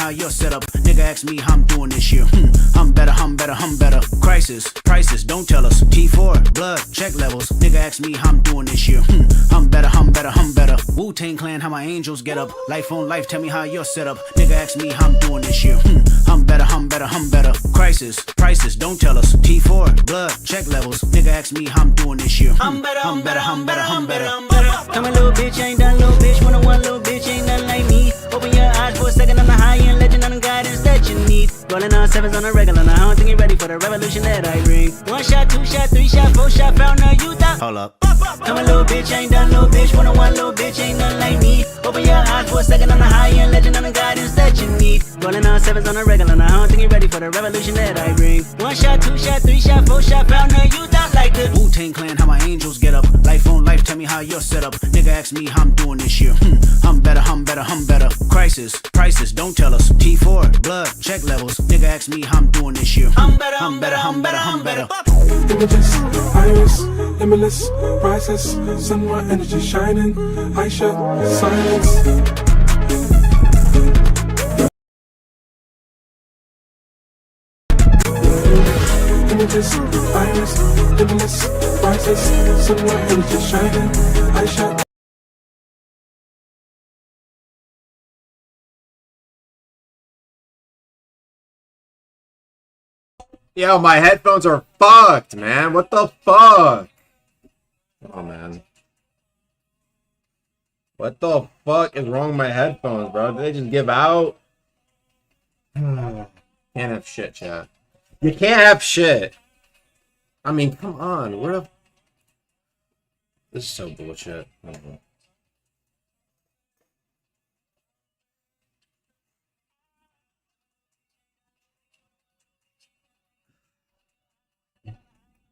how you're set up. Nigga ask me how I'm doing this year. I'm better, I'm better, I'm better. Crisis, prices, don't tell us. T4, blood, check levels. Nigga ask me how I'm doing this year. I'm better, I'm better, I'm better. Wu-Tang Clan, how my angels get up. Life on life, tell me how you're set up. Nigga ask me how I'm doing this year. I'm better, I'm better, I'm better. Crisis, prices, don't tell us. T4, blood, check levels. Nigga ask me how I'm doing this year. I'm better, I'm better, I'm better, I'm better. I'm a little bitch, ain't done little bitch. 101 little bitch, ain't nothing like me. Open your eyes for a second, I'm the high-end legend, I'm the guidance that you need. Rolling on sevens on a regular, now I don't think you're ready for the revolution that I bring. 1 shot, 2 shot, 3 shot, 4 shot, found a youth out. Hold up. I'm a little bitch, ain't done little bitch. 101 little bitch, ain't nothing like me. Open your eyes for a second, I'm the high-end legend, I'm the guidance that you need. Rolling on sevens on a regular, now I don't think you're ready for the revolution that I bring. 1 shot, 2 shot, 3 shot, 4 shot, found a youth out like the Wu-Tang Clan, how my angels get up. Life on life, tell me how you're set up. Nigga ask me how I'm doing this year. I'm better, I'm better, I'm better. Crisis, prices, don't tell us. T4, blood, check levels. Nigga ask me how I'm doing this year. I'm better, I'm better, I'm better, I'm better. Images, iris, limitless, priceless, sunlight energy shining, Aisha, silence. Images, iris, limitless, priceless, sunlight energy shining, Aisha. Yo, my headphones are fucked, man. What the fuck? Oh, man. What the fuck is wrong with my headphones, bro? Did they just give out? Can't have shit, chat. You can't have shit. I mean, come on. Where the... This is so bullshit.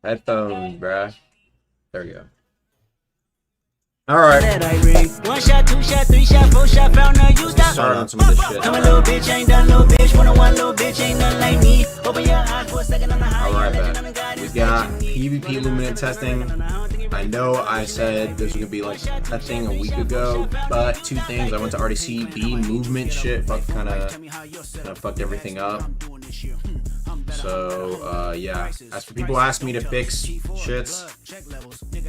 Headphones, bruh. There we go. Alright. 1 shot, 2 shot, 3 shot, 4 shot, found a youth out. Start on some of this shit. I'm a little bitch, ain't done little bitch. 101 little bitch, ain't nothing like me. Open your eyes for a second, I'm the high-end legend, I'm the guidance We got that you need. PvP Luminant Testing. I know I said this was gonna be like testing a week ago, but 2 things. I went to RDC, movement shit kind of fucked everything up. So yeah, as for people asking me to fix shits,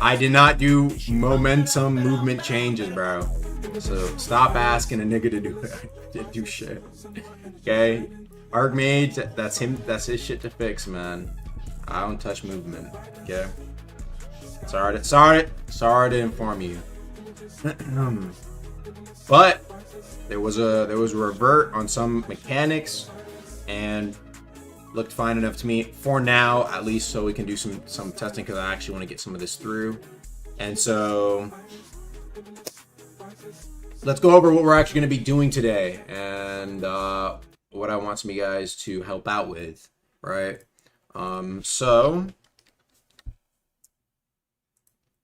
I did not do momentum movement changes, bro. So stop asking a nigga to do shit. Okay, Archmage, that's him. That's his shit to fix, man. I don't touch movement. Okay. Sorry to inform you. But there was a revert on some mechanics, and looked fine enough to me for now, at least, so we can do some testing, because I actually want to get some of this through. And so let's go over what we're actually going to be doing today, and what I want some of you guys to help out with, right? So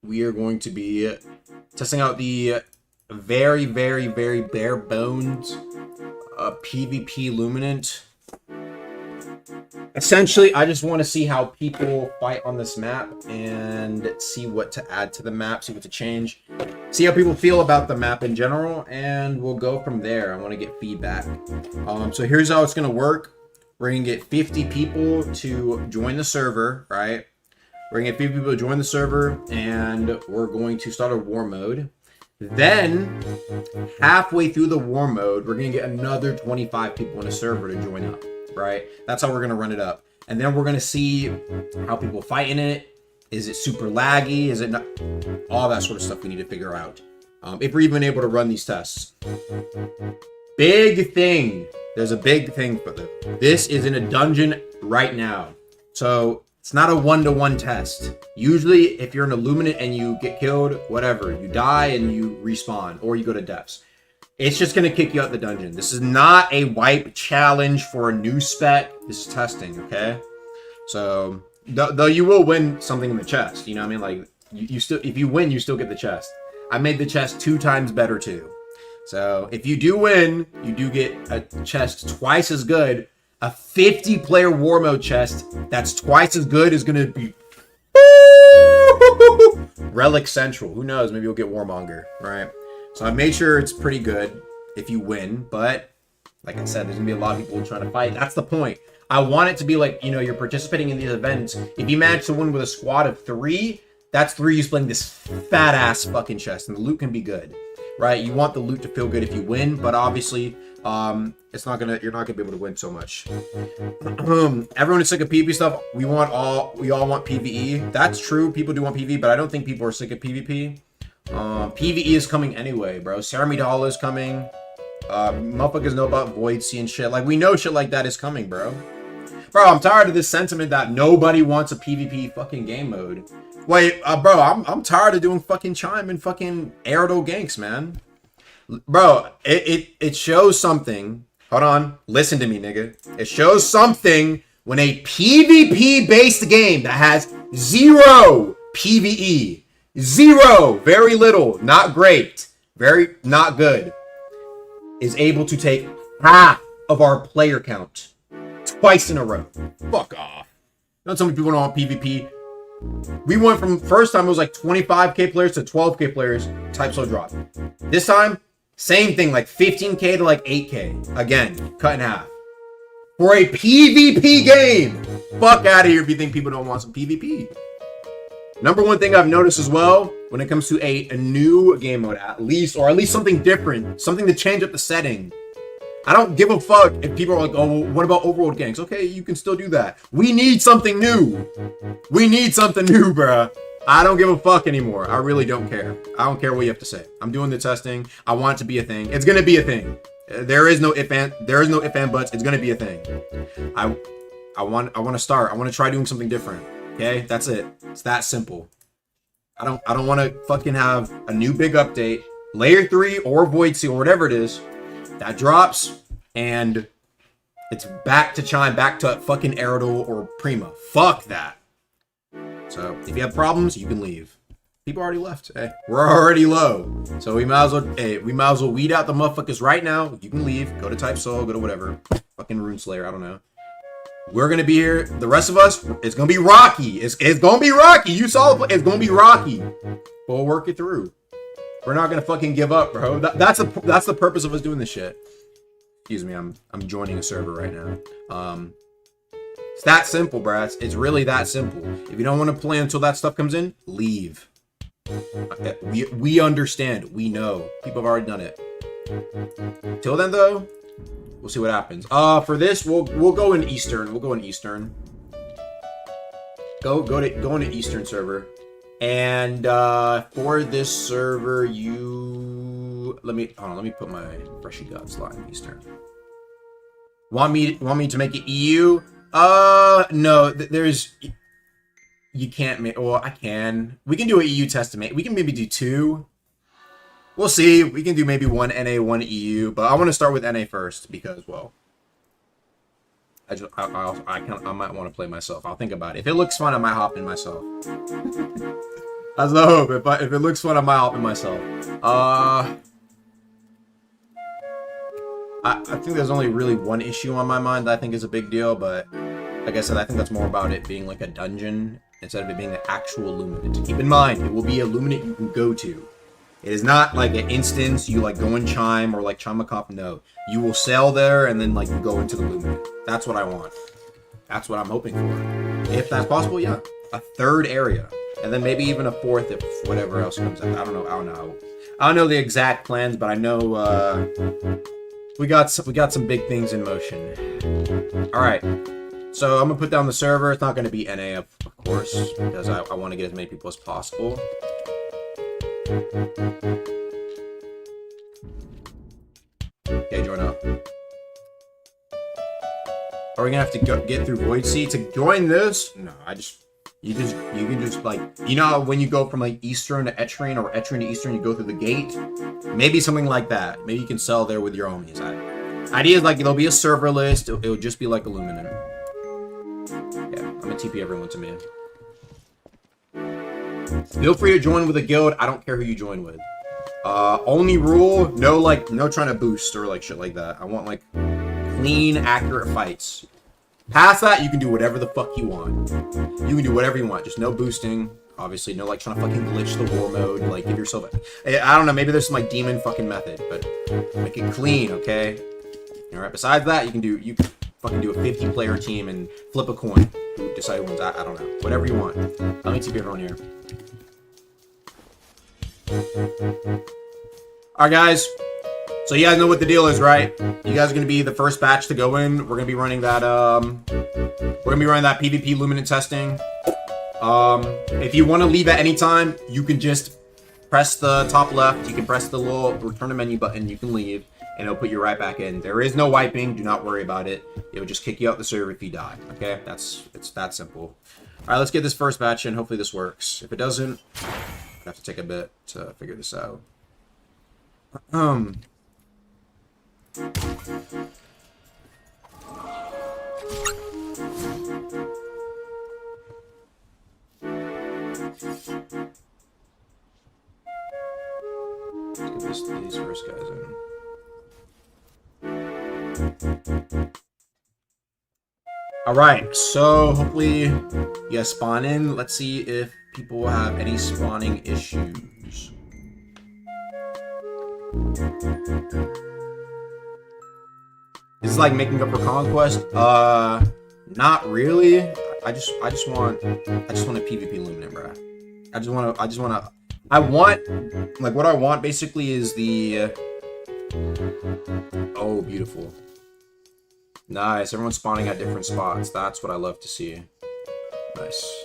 we are going to be testing out the very, very, very bare bones PvP Luminant. Essentially, I just want to see how people fight on this map and see what to add to the map, see what to change, see how people feel about the map in general, and we'll go from there. I want to get feedback. So here's how it's going to work. We're going to get 50 people to join the server, right? We're going to get 50 people to join the server, and we're going to start a war mode. Then, halfway through the war mode, we're going to get another 25 people in a server to join up. Right, that's how we're gonna run it up, and then we're gonna see how people fight in it. Is it super laggy? Is it not? All that sort of stuff we need to figure out if we're even able to run these tests. Big thing. There's a big thing for this. This is in a dungeon right now, so it's not a 1-to-1 test. Usually, if you're in a Luminant and you get killed, whatever, you die and you respawn, or you go to depths. It's just going to kick you out the dungeon. This is not a wipe challenge for a new spec. This is testing, okay? So, though you will win something in the chest. You know what I mean? Like, you still, if you win, you still get the chest. I made the chest 2 times better, too. So, if you do win, you do get a chest twice as good. A 50-player war mode chest that's twice as good is going to be... Relic Central. Who knows? Maybe you'll get Warmonger, right? So I made sure it's pretty good if you win, but Like I said, there's gonna be a lot of people trying to fight. That's the point. I want it to be like, you know, you're participating in these events. If you manage to win with a squad of 3, that's 3 you splitting this fat ass fucking chest, and the loot can be good, right? You want the loot to feel good if you win, but obviously, it's not gonna, you're not gonna be able to win so much. Everyone is sick of PvP stuff. We all want PvE. That's true. People do want PvE, but I don't think people are sick of PvP. PvE is coming anyway, bro. Saramidala is coming. Motherfuckers know about Void Sea and shit. Like, we know shit like that is coming, bro. Bro, I'm tired of this sentiment that nobody wants a PvP fucking game mode. Wait, bro, I'm tired of doing fucking Chime and fucking Aerodol ganks, man. Bro, it shows something. Hold on. Listen to me, nigga. It shows something when a PvP-based game that has 0 PvE, 0, very little, not great, very not good, is able to take half of our player count twice in a row. Fuck off. Not so many people don't want PvP. We went from, first time it was like 25k players to 12k players, type slow drop. This time, same thing, like 15k to like 8k. Again, cut in half. For a PvP game! Fuck out of here if you think people don't want some PvP. Number one thing I've noticed as well, when it comes to a new game mode, at least something different, something to change up the setting. I don't give a fuck if people are like, oh, what about overworld ganks? Okay, you can still do that. We need something new. We need something new, bruh. I don't give a fuck anymore. I really don't care. I don't care what you have to say. I'm doing the testing. I want it to be a thing. It's gonna be a thing. There is no if and buts. It's gonna be a thing. I want to start. I want to try doing something different. Okay, that's it. It's that simple. I don't want to fucking have a new big update, layer 3 or Void Sea or whatever it is, that drops and it's back to Chime, back to fucking Aerodol or Prima. Fuck that. So if you have problems, you can leave. People already left. Hey, we're already low, so we might as well weed out the motherfuckers right now. You can leave. Go to Type Soul. Go to whatever. Fucking Rune Slayer. I don't know. We're gonna be here. The rest of us, it's gonna be rocky. It's gonna be rocky. You saw it. It's gonna be rocky. But we'll work it through. We're not gonna fucking give up, bro. That's the purpose of us doing this shit. Excuse me. I'm joining a server right now. It's that simple, bro. It's really that simple. If you don't want to play until that stuff comes in, leave. We understand. We know. People have already done it. Till then, though, we'll see what happens. For this, we'll go in Eastern. We'll go in Eastern. Go into Eastern server. And for this server, let me put my Freshy God slot in Eastern. Want me to make it EU? No. You can't make. Well, I can. We can do an EU test to make. We can maybe do 2. We'll see. We can do maybe 1 NA, 1 EU, but I want to start with NA first because, well, I might want to play myself. I'll think about it. If it looks fun, I might hop in myself. That's the hope. If it looks fun, I might hop in myself. I think there's only really one issue on my mind that I think is a big deal, but like I said, I think that's more about it being like a dungeon instead of it being the actual Luminant. Keep in mind, it will be a Luminant you can go to. It is not like an instance you like go in Chime or like Chimakop. No, you will sail there and then like go into the Luminant. That's what I want. That's what I'm hoping for. If that's possible, yeah, a 3rd area, and then maybe even a 4th if whatever else comes out. I don't know. I don't know the exact plans, but I know we got some big things in motion. All right. So I'm gonna put down the server. It's not gonna be NA, of course, because I want to get as many people as possible. Okay, join up. Are we gonna have to get through Void Sea to join this? No, you can just like, you know, when you go from like Eastern to Etrian or Etrian to Eastern, you go through the gate. Maybe something like that. Maybe you can sell there with your homies. Idea is like there'll be a server list. It'll just be like a Luminant. Yeah, I'm gonna TP everyone to me. Feel free to join with a guild. I don't care who you join with. Only rule, no trying to boost or like shit like that. I want like clean, accurate fights. Past that, you can do whatever the fuck you want. You can do whatever you want. Just no boosting. Obviously, no like trying to fucking glitch the war mode. Like give yourself I don't know, maybe there's some like demon fucking method, but make it clean, okay? All right. Besides that, you can fucking do a 50-player team and flip a coin. Decide who wins. I don't know. Whatever you want. Let me see everyone here. All right, guys. So you guys know what the deal is, right? You guys are gonna be the first batch to go in. We're gonna be running that. PvP Luminant testing. If you want to leave at any time, you can just press the top left. You can press the little return to menu button. You can leave, and it'll put you right back in. There is no wiping. Do not worry about it. It will just kick you out the server if you die. Okay, it's that simple. All right, let's get this first batch in. Hopefully this works. If it doesn't, I have to take a bit to figure this out. Let's get these first guys in. Alright, so hopefully you guys spawn in. Let's see if people have any spawning issues. This is like making up for conquest. Not really. I just want a PvP Luminant, bro. I want like what I want basically is the oh, beautiful. Nice. Everyone's spawning at different spots. That's what I love to see. Nice.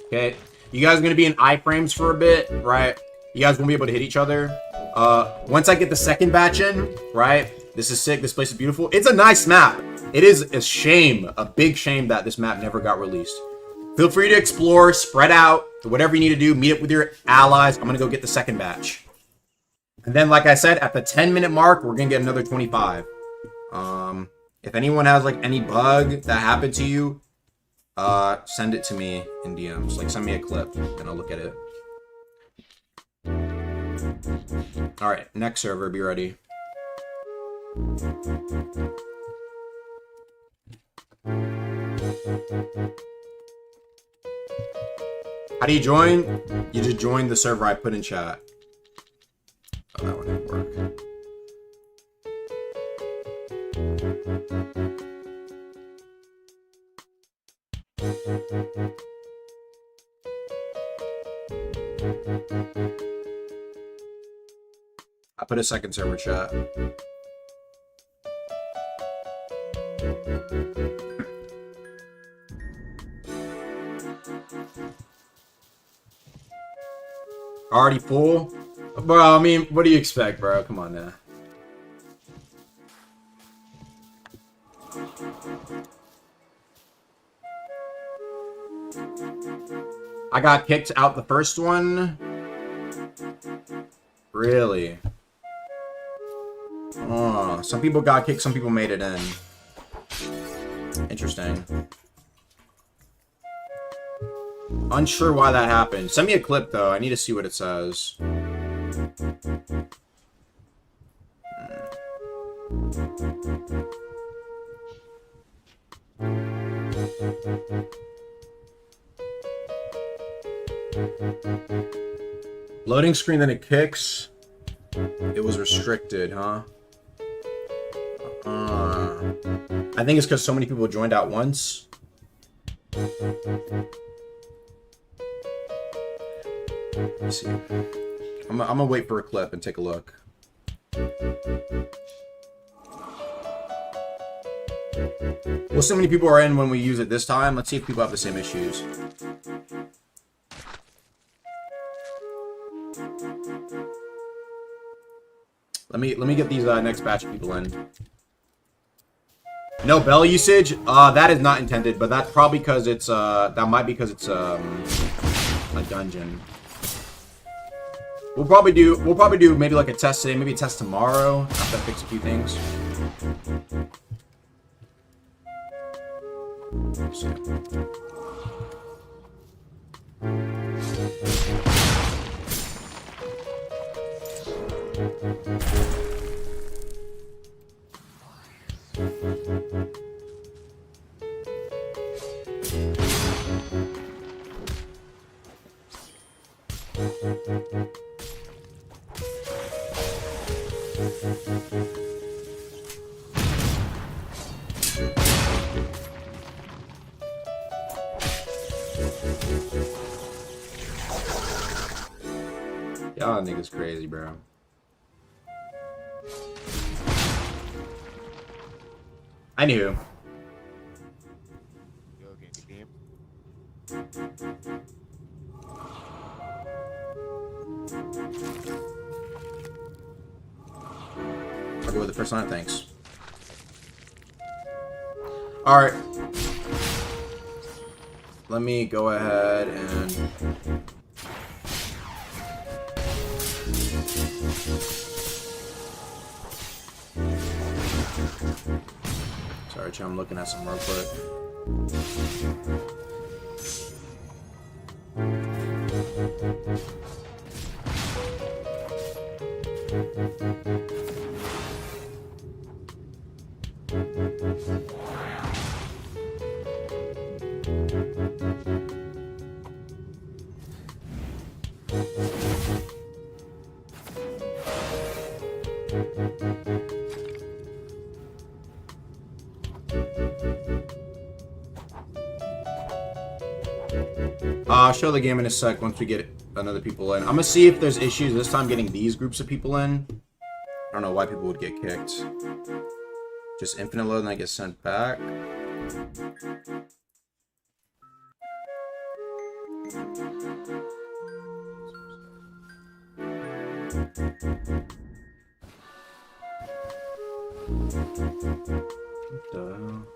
Okay. You guys are gonna be in iframes for a bit, right? You guys won't be able to hit each other. Once I get the second batch in, right? This is sick. This place is beautiful. It's a nice map. It is a shame, a big shame that this map never got released. Feel free to explore, spread out, whatever you need to do. Meet up with your allies. I'm gonna go get the second batch. And then, like I said, at the 10-minute mark, we're gonna get another 25. If anyone has like any bug that happened to you, send it to me in DMs. Like, send me a clip, and I'll look at it. All right, next server, be ready. How do you join? You just join the server I put in chat. Oh, that one didn't work. I put a second server chat. Already full? Bro, I mean, what do you expect, bro? Come on now. I got kicked out the first one? Really? Oh, some people got kicked, some people made it in. Interesting. Unsure why that happened. Send me a clip, though. I need to see what it says. Loading screen, then it kicks. It was restricted, huh? I think it's because so many people joined at once. Let's see. I'm gonna wait for a clip and take a look. Well, so many people are in when we use it this time. Let's see if people have the same issues. Let me get these next batch of people in. No bell usage. That is not intended, but that's probably because it's that might be because it's a dungeon. We'll probably do maybe like a test today, maybe a test tomorrow after I fix a few things. mod nigga's crazy, bro. I knew. I'll go with the first line, thanks. Alright. Let me go ahead and... Sorry, chat, I'm looking at some real quick. I'll show the game in a sec once we get another people in. I'm gonna see if there's issues this time getting these groups of people in. I don't know why people would get kicked. Just infinite load and I get sent back. What the hell?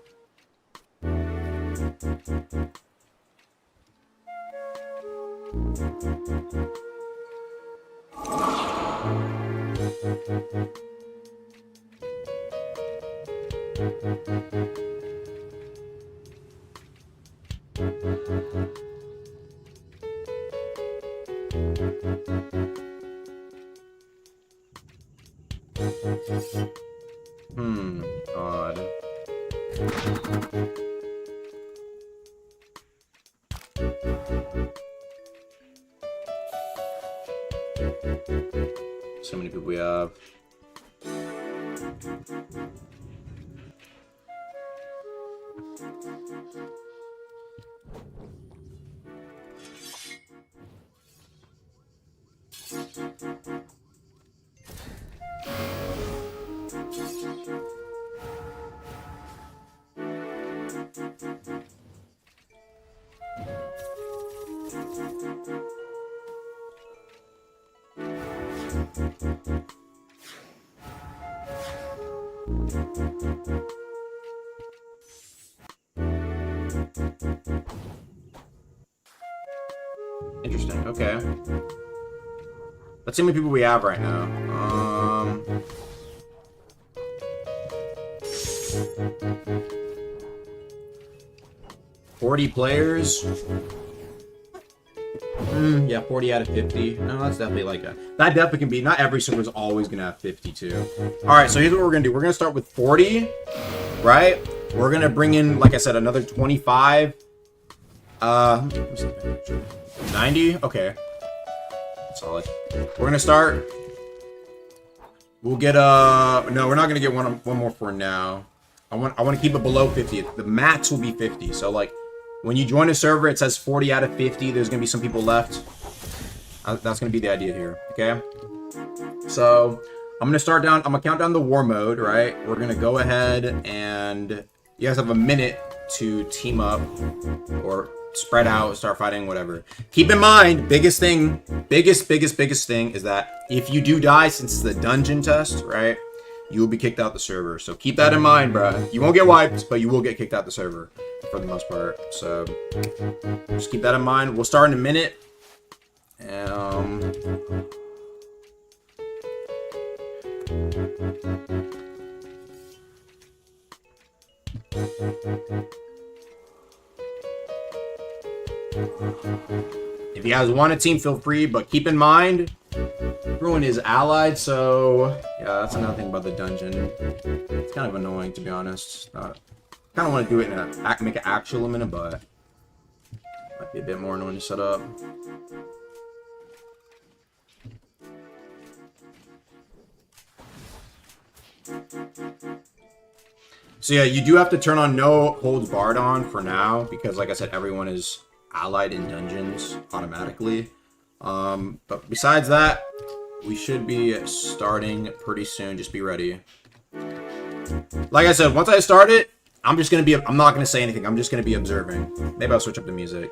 Odd. So many people we have. Interesting, okay. Let's see how many people we have right now. 40 players. Yeah, 40 out of 50. No, that's definitely like a... That definitely can be... Not every server is always going to have 52. Alright, so here's what we're going to do. We're going to start with 40, right? We're going to bring in, like I said, another 25. 90? Okay. Solid. We're going to start... We'll get no, we're not going to get one more for now. I want to keep it below 50. The max will be 50. So, like... When you join a server, it says 40 out of 50. There's going to be some people left. That's going to be the idea here, okay? So, I'm going to start down. I'm going to count down the war mode, right? We're going to go ahead and... You guys have a minute to team up or spread out, start fighting, whatever. Keep in mind, biggest thing is that if you do die, since it's the dungeon test, right? You will be kicked out the server. So keep that in mind, bro. You won't get wiped, but you will get kicked out the server for the most part. So just keep that in mind. We'll start in a minute. If you guys want a team, feel free, but keep in mind, everyone is allied, so yeah, that's another thing about the dungeon. It's kind of annoying, to be honest. Kind of want to do it in make an actual Luminant, but might be a bit more annoying to set up. So yeah, you do have to turn on no holds barred on for now, because like I said, everyone is allied in dungeons automatically. But besides that, We should be starting pretty soon. Just be ready. Like I said, once I start it, I'm not gonna say anything. I'm just gonna be observing. Maybe I'll switch up the music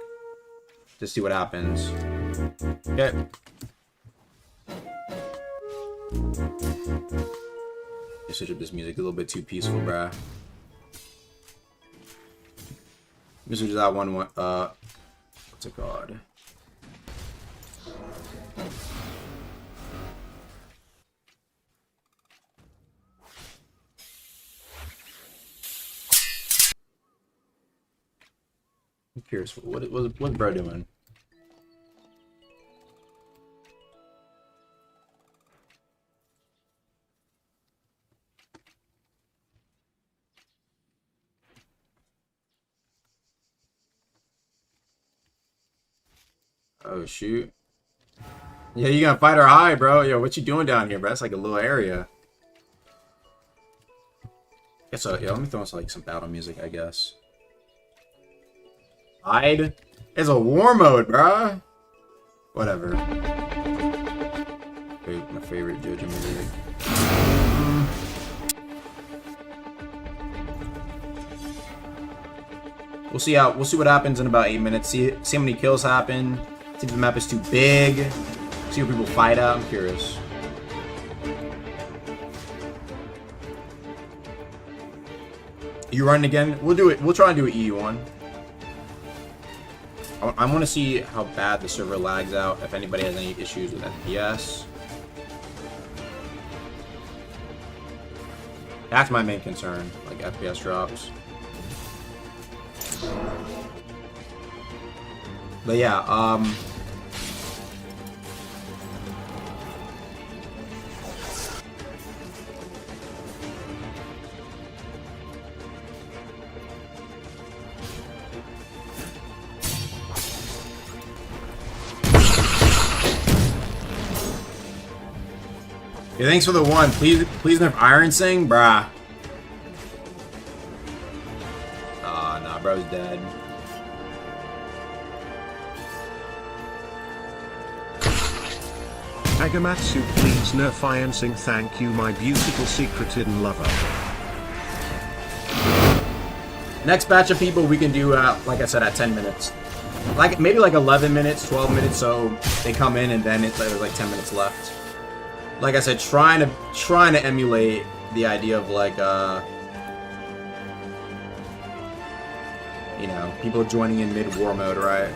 to see what happens. Okay. Switch up this music a little bit too peaceful, bruh. This is that one. What's it called? I'm curious. What's bro doing? Oh shoot. Yeah, you gonna fight her high, bro. Yo, what you doing down here, bro? That's like a little area. Yeah, so yeah, let me throw in like some battle music, I guess. Hide? It's a war mode, bro. Whatever. My favorite JoJo music. We'll see what happens in about 8 minutes. See how many kills happen. See if the map is too big. See what people fight out. I'm curious. You running again? We'll do it. We'll try and do an EU1. I want to see how bad the server lags out. If anybody has any issues with FPS. That's my main concern. Like FPS drops. But yeah, yeah, thanks for the one. Please nerf Iron Sing, bruh. Nah, bro's dead. Agamatsu, please nerf Iron Sing. Thank you, my beautiful secret hidden lover. Next batch of people we can do, like I said, at 10 minutes. Like maybe like 11 minutes, 12 minutes, so they come in and then there's like 10 minutes left. Like I said, trying to emulate the idea of like you know, people joining in mid-war mode, right?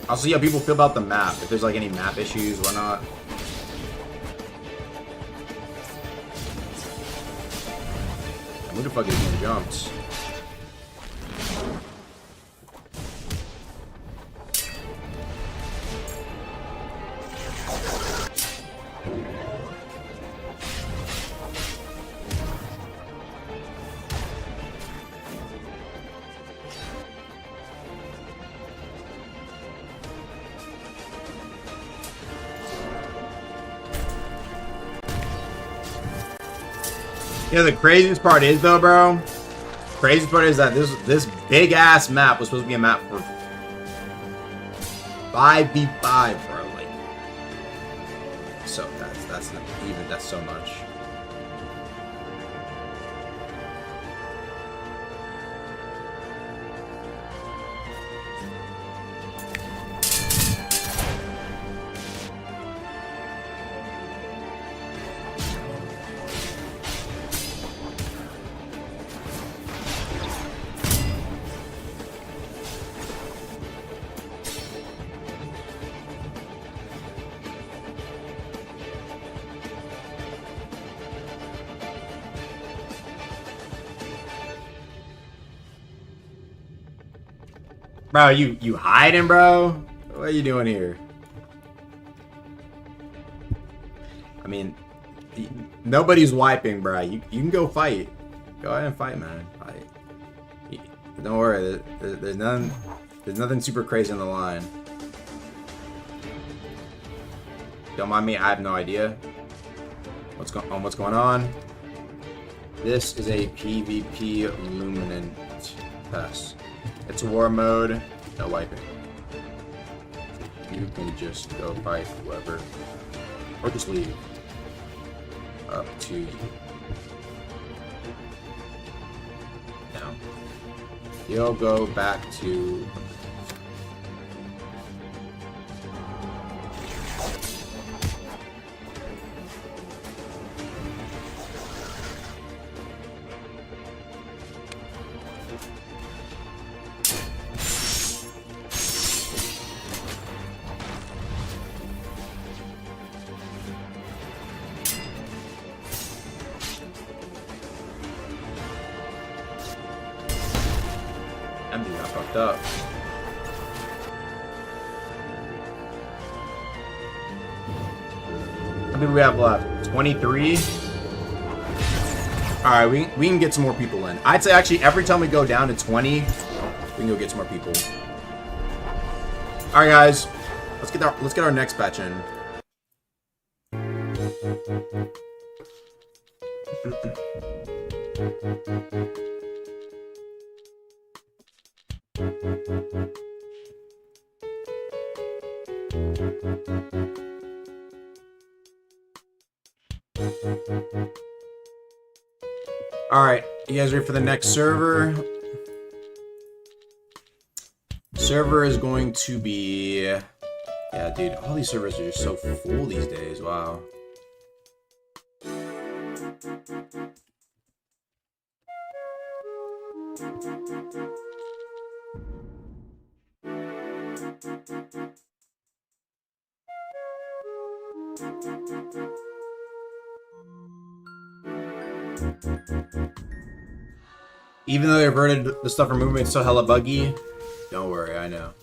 I'll see how people feel about the map, if there's like any map issues or not. Who the fuck is getting jumped? Yeah, the craziest part is though, bro. Craziest part is that this big ass map was supposed to be a map for 5v5, bro. Like, so that's so much. Bro, you hiding, bro? What are you doing here? I mean, nobody's wiping, bro. You can go fight. Go ahead and fight, man. Fight. Don't worry. There's nothing super crazy on the line. Don't mind me. I have no idea what's going on. This is a PvP Luminant test. It's war mode. No wiping. You can just go fight whoever. Or just leave. Up to you. Now. You'll go back to... That dude got fucked up. How many do we have left? 23? Alright, we can get some more people in. I'd say actually every time we go down to 20, we can go get some more people. Alright guys, let's get our next batch in. Alright, you guys ready for the next server? Server is going to be... Yeah, dude, all these servers are just so full these days, wow. Even though they averted the stuff from movement, it's still hella buggy. Don't worry, I know.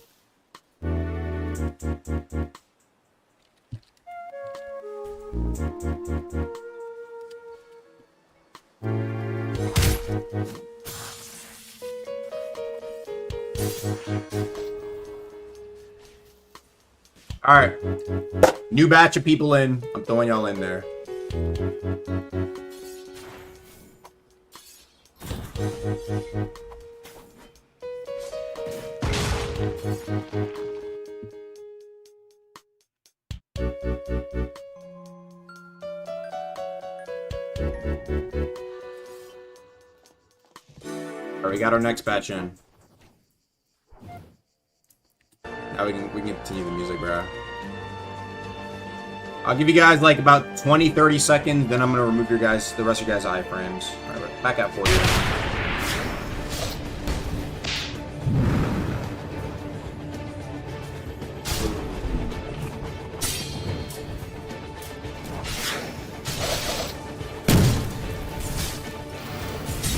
Alright. New batch of people in. I'm throwing y'all in there. Alright, we got our next batch in. Now we can continue the music, bro. I'll give you guys like about 20-30 seconds, then I'm gonna remove the rest of your guys' iframes. Alright, back out for you.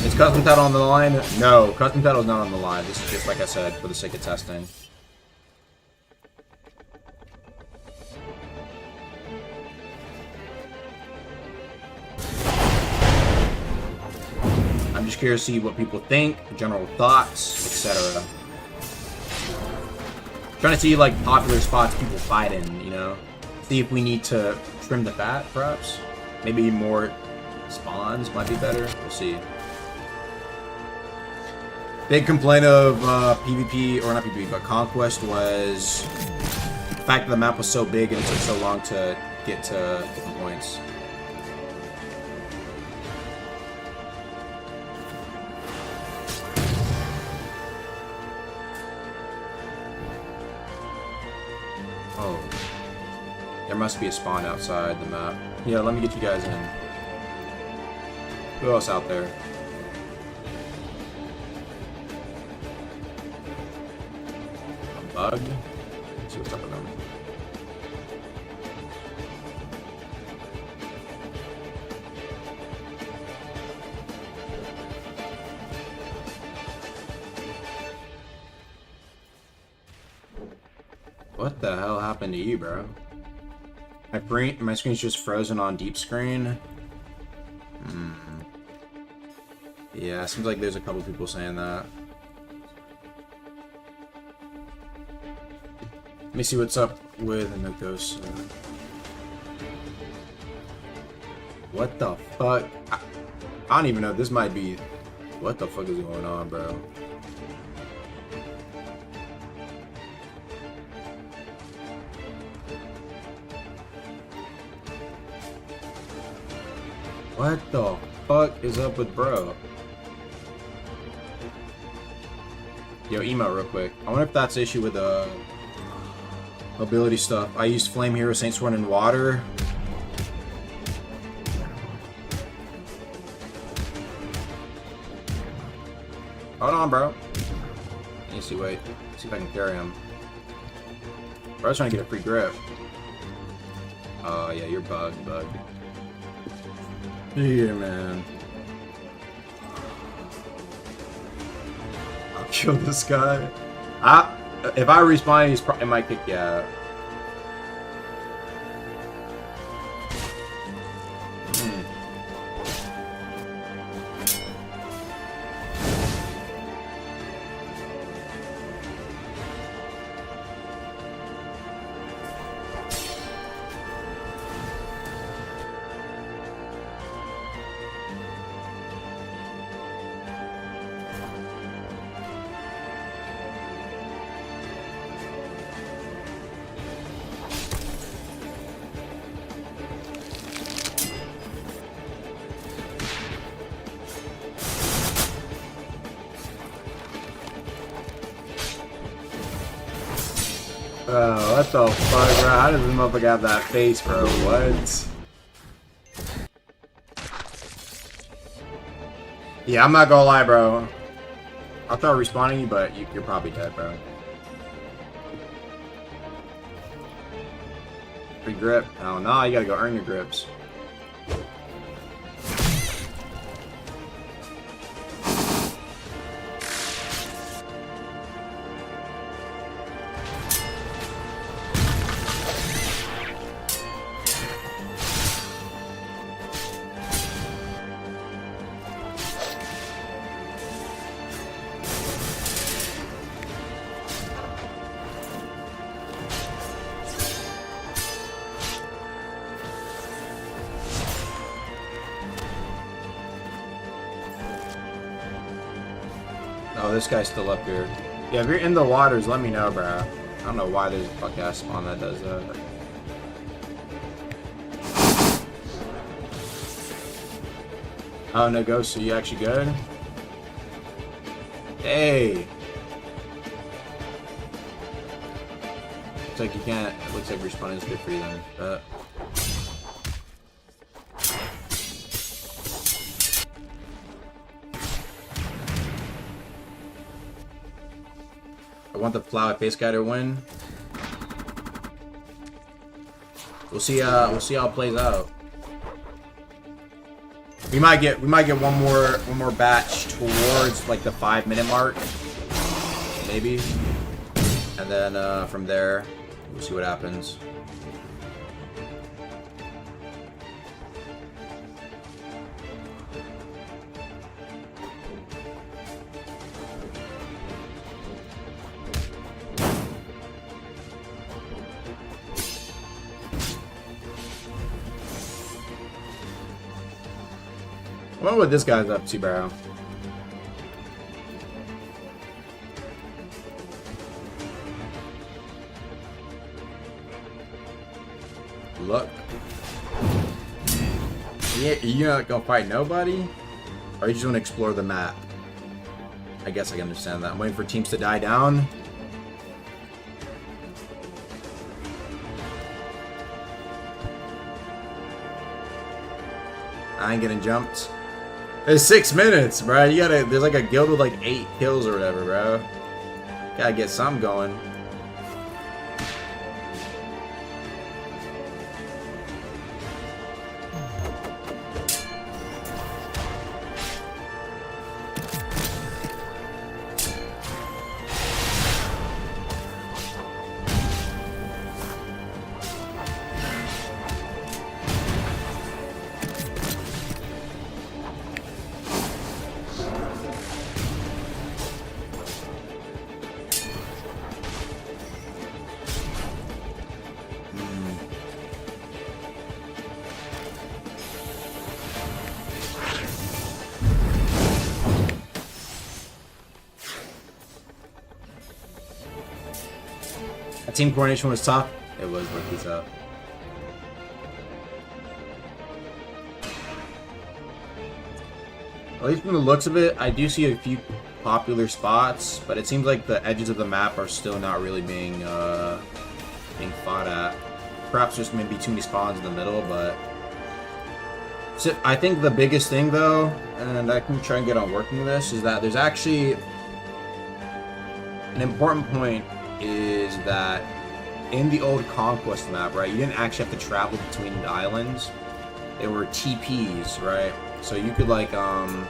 Is custom title on the line? No, custom title is not on the line. This is just like I said, for the sake of testing. I'm just curious to see what people think, general thoughts, etc. Trying to see like popular spots people fight in, you know? See if we need to trim the fat, perhaps? Maybe more spawns might be better. We'll see. Big complaint of PvP, or not PvP, but Conquest was the fact that the map was so big and it took so long to get to different points. Oh. There must be a spawn outside the map. Yeah, let me get you guys in. Who else out there? Bug. Let's see what's up with them. What the hell happened to you, bro? My screen's just frozen on deep screen. Yeah, seems like there's a couple people saying that. Let me see what's up with Anokos. What the fuck? I don't even know. This might be... What the fuck is going on, bro? What the fuck is up with bro? Yo, emote real quick. I wonder if that's the issue with the ability stuff. I used Flame Hero, Saint Sword, and Water. Hold on, bro. Let me see, wait. See if I can carry him. Bro, I was trying to get a free grip. Oh, yeah, you're bugged. Yeah, man. I'll kill this guy. If I respawn, he's probably might kick you out. Oh, what the fuck, bro? How does this motherfucker have that face, bro? What? Yeah, I'm not gonna lie, bro. I'll try respawning you, but you're probably dead, bro. Free grip? Oh, no, you gotta go earn your grips. Oh, this guy's still up here. Yeah, if you're in the waters, let me know, bro. I don't know why there's a fuck ass spawn that does that. Oh, no ghost, so you actually good? Hey! Looks like you can't. It looks like respawning is good for you then. I want the flower face guy to win. We'll see how it plays out. We might get one more batch towards like the 5-minute mark. Maybe. And then from there we'll see what happens. I wonder what this guy's up to, bro. Look. Yeah, you're not gonna fight nobody? Or you just wanna explore the map? I guess I can understand that. I'm waiting for teams to die down. I ain't getting jumped. It's 6 minutes, bro. You gotta. There's like a guild with like 8 kills or whatever, bro. Gotta get something going. Team coordination was tough. It was pretty tough. At least from the looks of it, I do see a few popular spots, but it seems like the edges of the map are still not really being fought at. Perhaps there's maybe too many spawns in the middle, but so I think the biggest thing though, and I can try and get on working this, is that there's actually an important point is that in the old Conquest map, right, you didn't actually have to travel between the islands. They were TPs, right? So you could like, I don't know,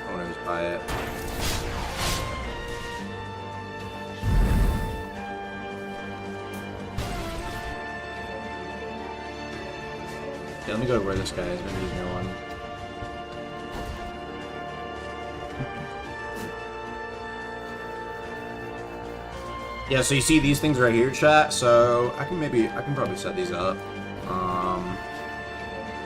I want to just buy it. Yeah, let me go to where this guy is, maybe he's near one. Yeah, so you see these things right here, chat. So I can probably set these up.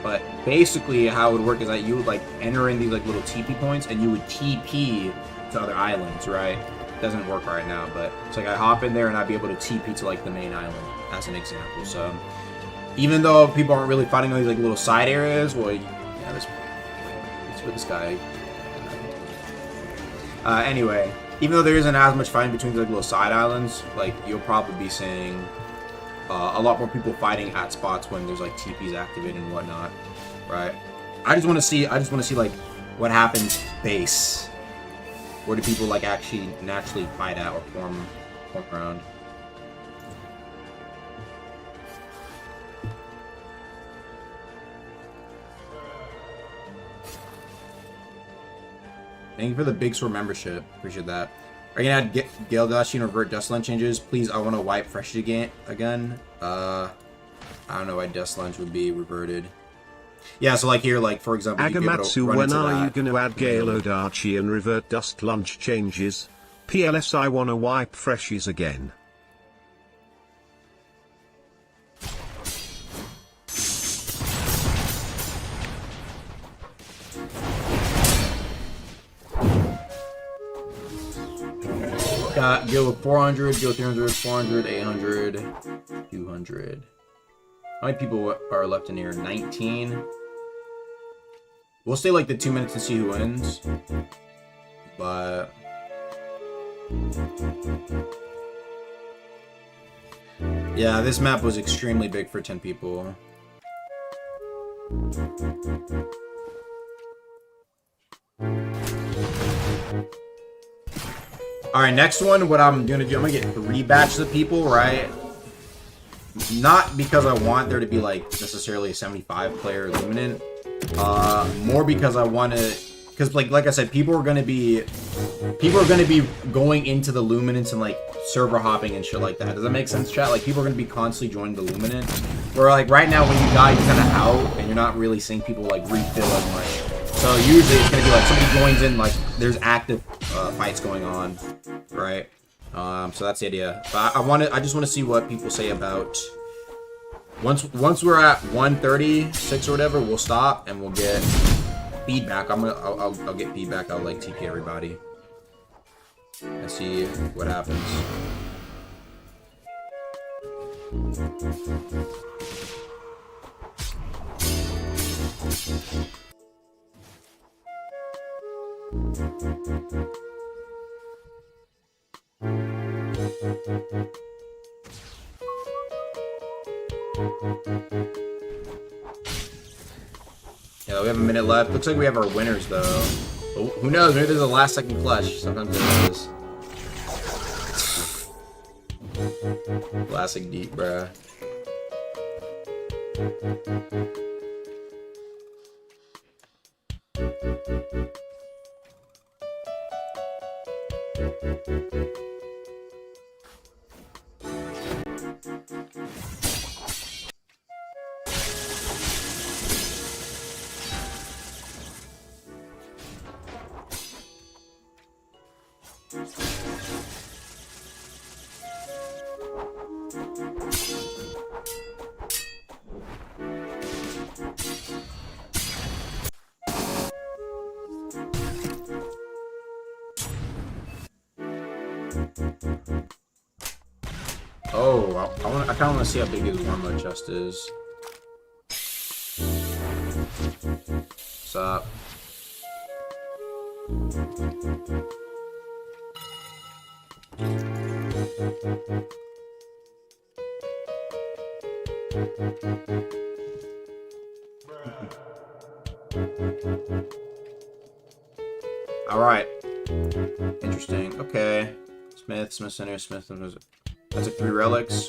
But basically how it would work is that you would like enter in these like little TP points and you would TP to other islands, right? It doesn't work right now, but it's like I hop in there and I'd be able to TP to like the main island as an example. So even though people aren't really fighting on these like little side areas, well, yeah, let's put this guy. Anyway, even though there isn't as much fighting between the like, little side islands, like you'll probably be seeing a lot more people fighting at spots when there's like TPs activated and whatnot, right? I just want to see like what happens base. Where do people like actually naturally fight at or form around? Thank you for the Big Sword membership. Appreciate that. Are you gonna add Gale Dashi and revert Dust Lunge changes? Please, I want to wipe Fresh again. I don't know why Dust Lunge would be reverted. Yeah, so like here, like for example, Agamatsu, when are you gonna add Gale Dashi and revert Dust Lunge changes? PLS, I wanna wipe Freshies again. Go 400, go 300, 400, 800, 200. How many people are left in here? 19. We'll stay like the 2 minutes to see who wins. But yeah, this map was extremely big for 10 people. Alright, next one, what I'm gonna do, I'm gonna get 3 batches of people, right? Not because I want there to be like necessarily a 75 player Luminant. More because I want to, because like I said, people are gonna be going into the Luminants and like server hopping and shit like that. Does that make sense, chat? Like people are gonna be constantly joining the Luminant. Where like right now when you die, you're kind of out and you're not really seeing people like refill as much. So usually it's gonna be like somebody joins in, like there's active fights going on, right? So that's the idea. But I just want to see what people say about once we're at 136 or whatever, we'll stop and we'll get feedback. I'll get feedback. I'll like TP everybody and see what happens. Yeah, we have a minute left. Looks like we have our winners though. But who knows? Maybe there's a last second clutch. Sometimes there is. Classic deep, bruh. Oh, I kind of want to see how big his warm-up chest is. What's up? Alright. Interesting. Okay. Smith Center, Smith. That's like 3 relics.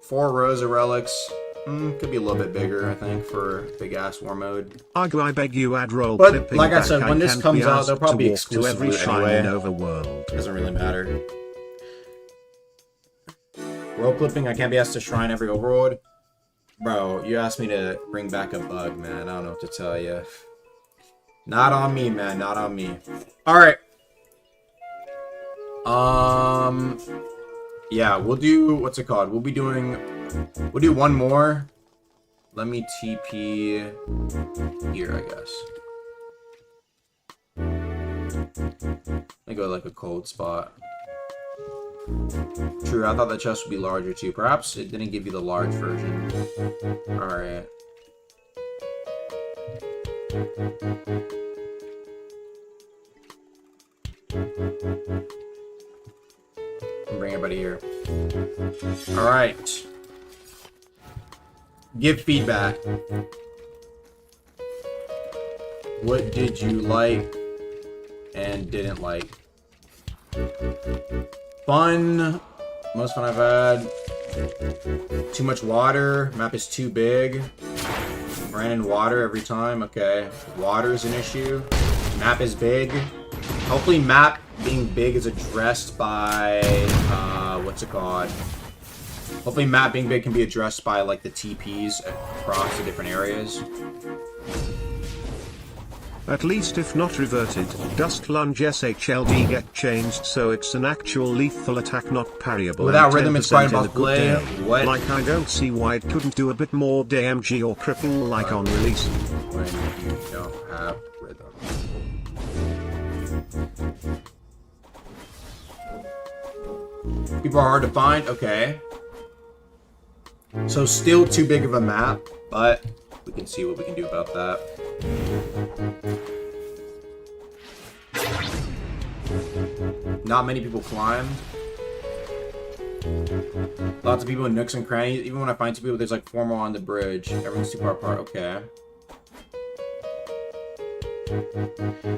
4 rows of relics. Could be a little bit bigger, I think, for big ass war mode. Argo, I beg you, add role But clipping like I back. said, when this can't comes be out, asked they'll probably be to walk to exclusive every shrine anyway. in overworld. Doesn't really matter. Role clipping, I can't be asked to shrine every overworld. Bro, you asked me to bring back a bug, man. I don't know what to tell you. Not on me, man. Not on me. Alright. Yeah, we'll do, what's it called? We'll do one more. Let me TP here, I guess. Let me go to like a cold spot. True, I thought the chest would be larger too. Perhaps it didn't give you the large version. Alright. Bring everybody here. Alright. Give feedback. What did you like and didn't like? Fun. Most fun I've had. Too much water. Map is too big. Ran in water every time. Okay. Water is an issue. Map is big. Hopefully map being big is addressed by, what's it called? Hopefully map being big can be addressed by, like, the TPs across the different areas. At least if not reverted, Dust Lunge SHLD get changed so it's an actual lethal attack, not parryable. Without rhythm, 10% it's quite in a about good play. day. What? Like, I don't see why it couldn't do a bit more DMG or cripple like on release. When you don't have rhythm. People are hard to find? Okay. So still too big of a map, but we can see what we can do about that. Not many people climb. Lots of people in nooks and crannies. Even when I find 2 people, there's like 4 more on the bridge. Everyone's too far apart. Okay.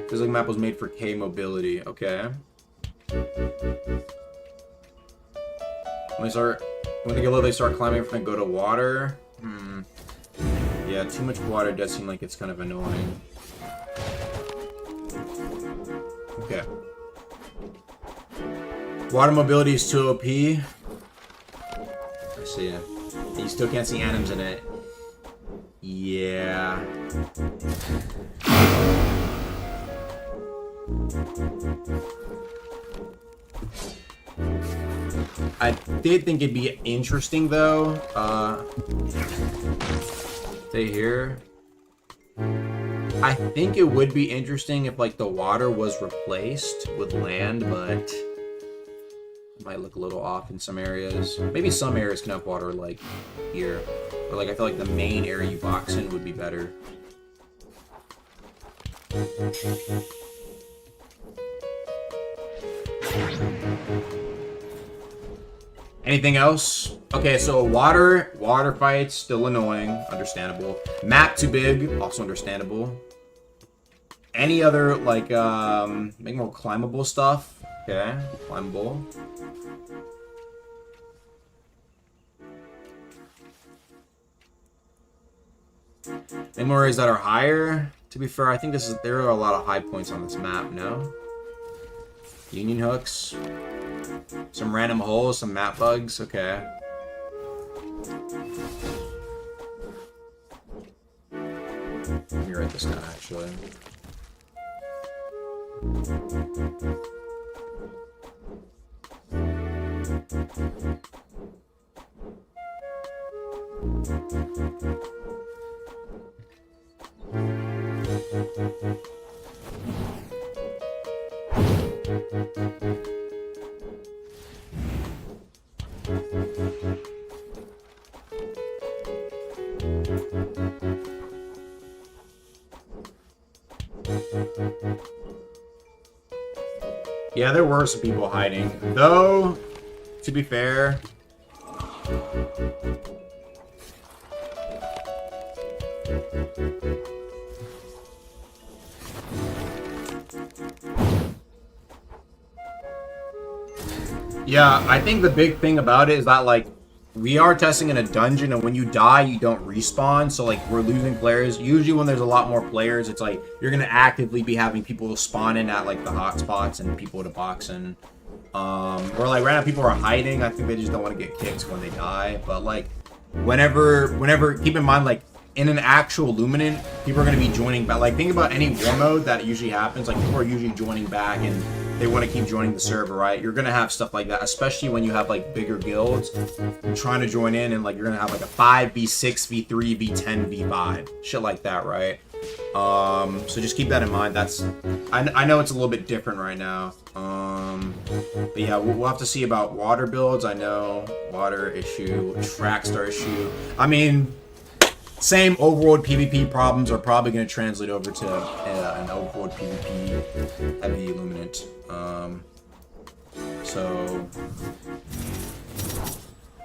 This like map was made for K mobility. Okay. When they get low, they start climbing from and go to water. Yeah, too much water does seem like it's kind of annoying. Okay. Water mobility is too OP. I see. You still can't see anims in it. Yeah. I did think it'd be interesting though. Stay here. I think it would be interesting if like the water was replaced with land, but it might look a little off in some areas. Maybe some areas can have water like here. Or like I feel like the main area you box in would be better. Anything else? Okay, so water fights, still annoying, understandable. Map too big, also understandable. Any other, like, make more climbable stuff. Okay, climbable. Any more areas that are higher? To be fair, I think there are a lot of high points on this map, no? Union hooks. Some random holes, some map bugs, okay. Let me write this down, actually. Yeah, there were some people hiding. Though, to be fair... Yeah, I think the big thing about it is that, like, we are testing in a dungeon, and when you die, you don't respawn, so, like, we're losing players. Usually when there's a lot more players, it's like, you're gonna actively be having people spawn in at, like, the hot spots and people to box in. Or, like, right now people are hiding. I think they just don't want to get kicked when they die. But, like, whenever, keep in mind, like, in an actual Luminant, people are going to be joining back. Like, think about any war mode that usually happens. Like, people are usually joining back and they want to keep joining the server, right? You're going to have stuff like that, especially when you have, like, bigger guilds trying to join in, and, like, you're going to have, like, a 5v6, v3, v10, v5. Shit like that, right? So just keep that in mind. That's... I know it's a little bit different right now. But yeah, we'll have to see about water builds. I know water issue, track star issue. I mean... Same overworld PvP problems are probably going to translate over to an overworld PvP heavy Luminant. So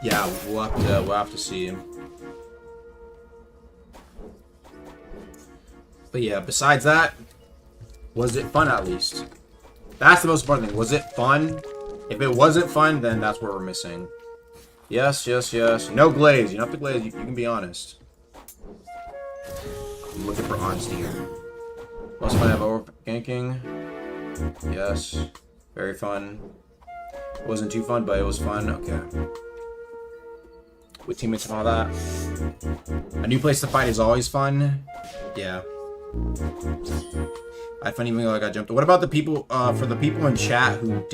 yeah, we'll have to see. But yeah, besides that, was it fun at least? That's the most important thing. Was it fun? If it wasn't fun, then that's what we're missing. Yes, yes, yes. No glaze. You don't have to glaze. You can be honest. I'm looking for honesty here. Most fun I have over ganking. Yes. Very fun. It wasn't too fun, but it was fun. Okay. With teammates and all that. A new place to fight is always fun. Yeah. I had fun even though I got jumped. What about the people, for the people in chat who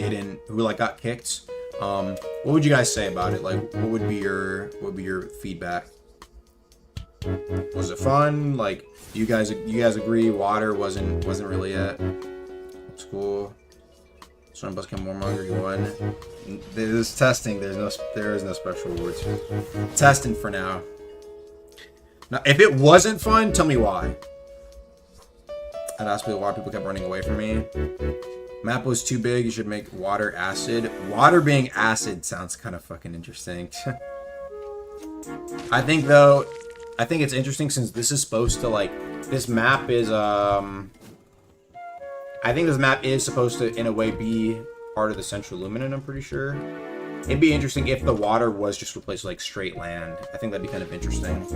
like got kicked? What would you guys say about it? Like, what would be your feedback? Was it fun? Like, you guys agree water wasn't really it? It's cool. Storm bus came warmonger, you won. This testing, there is no special rewards. Testing for now. Now, if it wasn't fun, tell me why. I'd ask me why people kept running away from me. Map was too big, you should make water acid. Water being acid sounds kind of fucking interesting. I think it's interesting since this is supposed to, like, this map is, I think this map is supposed to, in a way, be part of the Central Luminant, I'm pretty sure. It'd be interesting if the water was just replaced with, like, straight land. I think that'd be kind of interesting.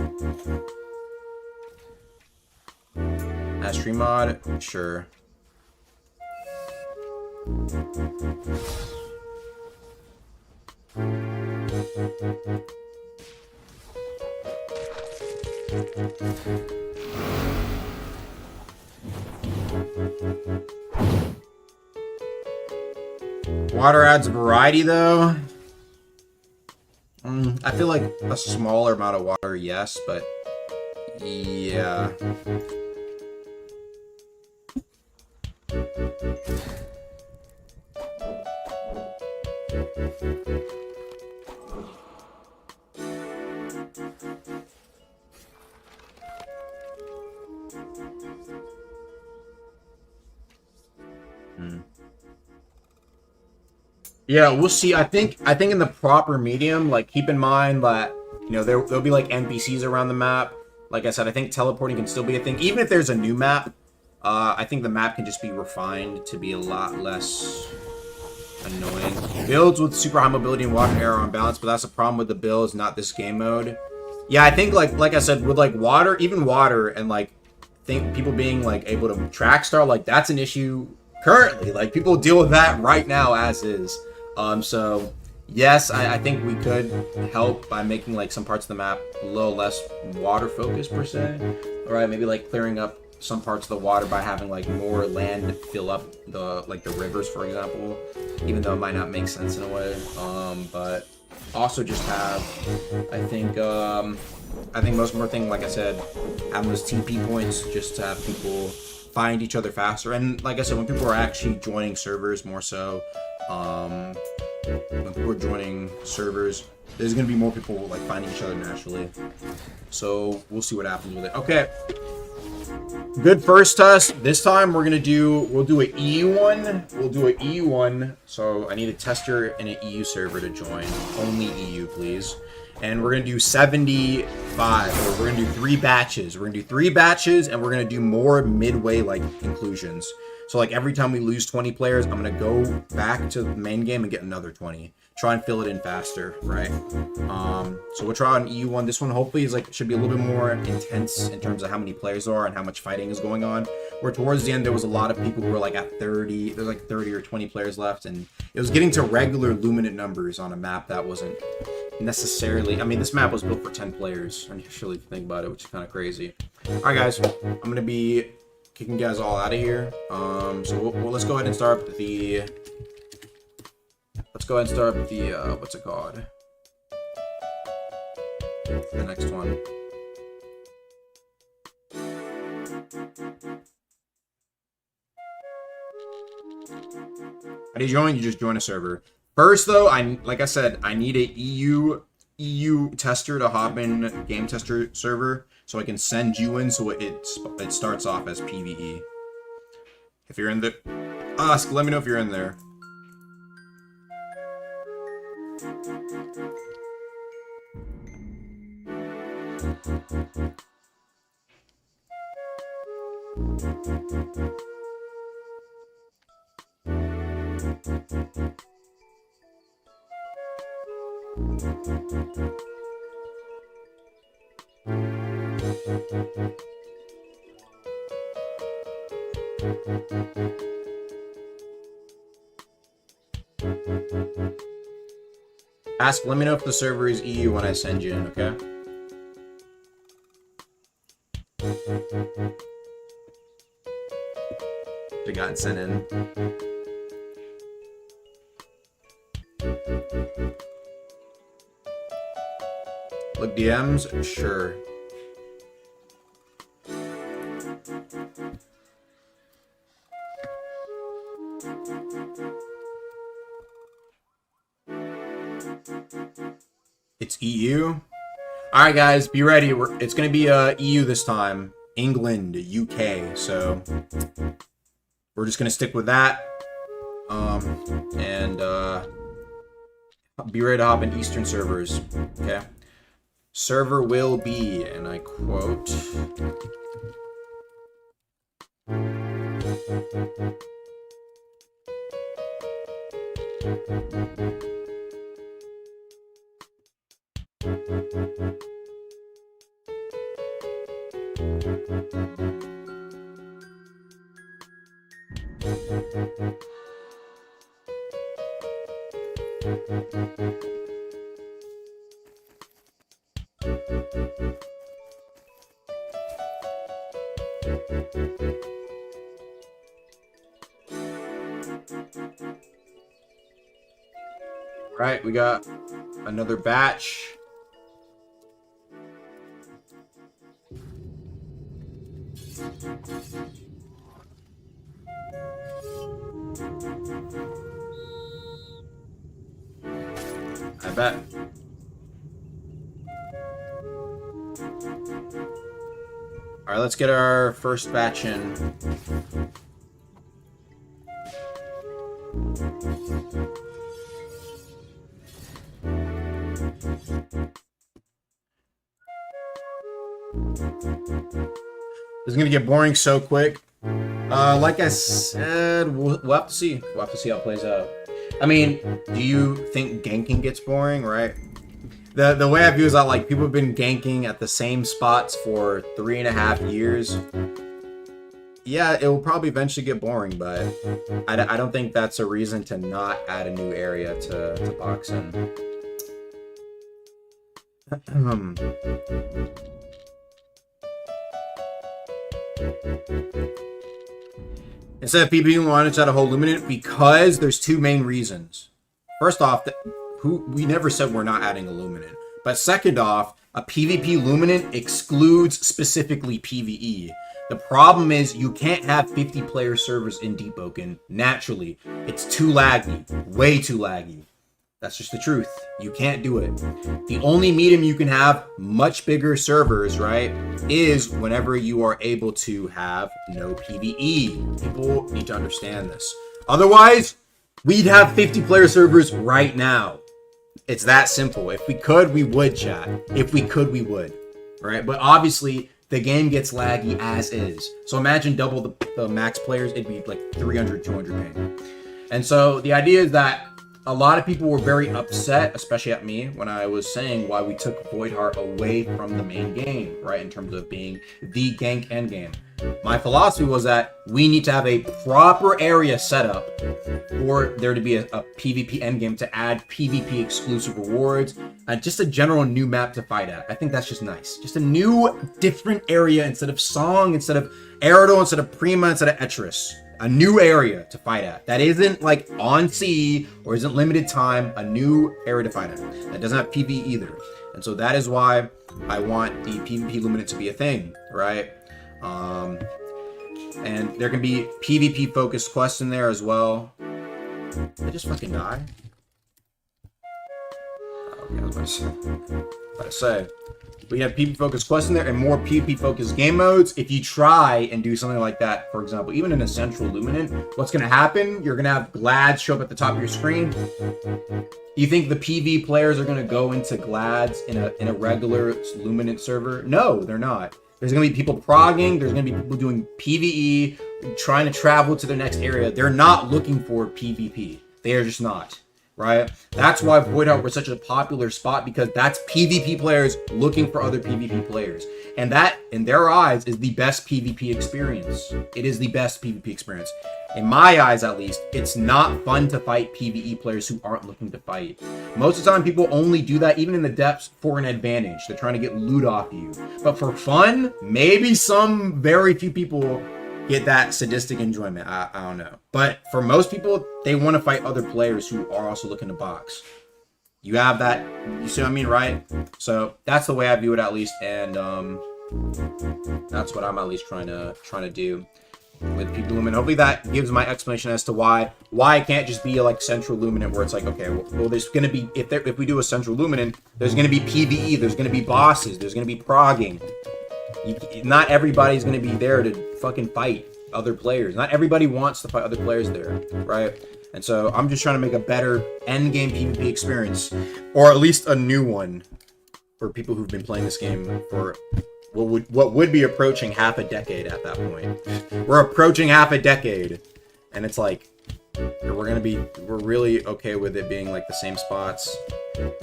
As stream mod? Sure. Water adds variety, though. I feel like a smaller amount of water, yes, but yeah. Yeah, we'll see. I think in the proper medium, like, keep in mind that, you know, there'll be like NPCs around the map. Like I said, I think teleporting can still be a thing. Even if there's a new map, I think the map can just be refined to be a lot less annoying. Builds with super high mobility and water air are on balance, but that's a problem with the builds, not this game mode. Yeah, I think like I said, with like water, even water, and like people being like able to track star, like that's an issue currently. Like people deal with that right now as is. So yes, I think we could help by making like some parts of the map a little less water focused per se. All right, maybe like clearing up some parts of the water by having like more land fill up the rivers, for example, even though it might not make sense in a way. But also just have, I think most important thing, like I said, having those TP points just to have people find each other faster. And like I said, when people are actually joining servers more so, when people are joining servers, there's gonna be more people like finding each other naturally. So we'll see what happens with it. Okay. Good first test. This time we'll do an EU one. We'll do an EU one. So I need a tester in an EU server to join. Only EU, please. And we're gonna do 75, or we're gonna do 3 batches. We're gonna do 3 batches, and we're gonna do more midway like inclusions. So like every time we lose 20 players, I'm gonna go back to the main game and get another 20. Try and fill it in faster, right? So we'll try an EU one. This one hopefully is like should be a little bit more intense in terms of how many players there are and how much fighting is going on. Where towards the end there was a lot of people who were like at 30. There's like 30 or 20 players left, and it was getting to regular Luminant numbers on a map that wasn't necessarily. I mean, this map was built for 10 players initially, if you think about it, which is kind of crazy. All right, guys, I'm gonna be kicking you guys all out of here. So let's go ahead and start with the. Let's go ahead and start with the, what's it called? The next one. How do you join? You just join a server. First, though, like I said, I need a EU tester to hop in game tester server so I can send you in so it starts off as PvE. If you're in the... let me know if you're in there. Let me know if the server is EU when I send you in, okay? They got sent in. Look, DMs? Sure. It's EU. All right, guys, be ready. It's gonna be EU this time. England, UK. So we're just gonna stick with that. And be ready to hop in Eastern servers. Okay. Server will be, and I quote. Right, we got another batch. I bet. All right, let's get our first batch in. This is gonna get boring so quick. Like I said, we'll have to see. We'll have to see how it plays out. I mean, do you think ganking gets boring, right? The way I view is that like people have been ganking at the same spots for 3.5 years. Yeah, it will probably eventually get boring, but I don't think that's a reason to not add a new area to box in. Instead of PvP Luminant, try to hold Luminant because there's 2 main reasons. First off, we never said we're not adding a Luminant. But second off, a PvP Luminant excludes specifically PvE. The problem is you can't have 50 player servers in Deep Oaken naturally. It's too laggy, way too laggy. That's just the truth. You can't do it. The only medium you can have much bigger servers, right, is whenever you are able to have no PvE. People need to understand this. Otherwise, we'd have 50-player servers right now. It's that simple. If we could, we would, chat. If we could, we would. Right? But obviously, the game gets laggy as is. So imagine double the max players, it'd be like 300, 200 ping. And so the idea is that a lot of people were very upset, especially at me, when I was saying why we took Voidheart away from the main game, right? In terms of being the gank endgame. My philosophy was that we need to have a proper area set up for there to be a PvP endgame to add PvP exclusive rewards and just a general new map to fight at. I think that's just nice. Just a new, different area instead of Song, instead of Eridol, instead of Prima, instead of Etris. A new area to fight at that isn't like on sea or isn't limited time. A new area to fight at that doesn't have PvE either. And so that is why I want the PvP Luminant to be a thing, right? And there can be PvP focused quests in there as well. Did I just fucking die? Okay, I was about to say. We have PvP focused quests in there and more PvP focused game modes. If you try and do something like that, for example, even in a Central Luminant, what's going to happen? You're going to have Glads show up at the top of your screen. You think the PV players are going to go into Glads in a regular Luminant server? No, they're not. There's going to be people progging. There's going to be people doing PvE, trying to travel to their next area. They're not looking for PvP. They are just not. Right? That's why Voidheart was such a popular spot, because that's PvP players looking for other PvP players. And that, in their eyes, is the best PvP experience. It is the best PvP experience. In my eyes, at least, it's not fun to fight PvE players who aren't looking to fight. Most of the time, people only do that, even in the depths, for an advantage. They're trying to get loot off you. But for fun, maybe some very few people get that sadistic enjoyment. I don't know. But for most people, they want to fight other players who are also looking to box. You have that, you see what I mean, right? So that's the way I view it, at least, and that's what I'm at least trying to do with PvP Luminant. Hopefully that gives my explanation as to why it can't just be like Central Luminant, where it's like, okay, well there's gonna be, if we do a Central Luminant, there's gonna be PvE, there's gonna be bosses, there's gonna be progging. Not everybody's going to be there to fucking fight other players. Not everybody wants to fight other players there, right? And so I'm just trying to make a better endgame PvP experience, or at least a new one for people who've been playing this game for what would be approaching half a decade at that point. We're approaching half a decade, and it's like we're really okay with it being like the same spots.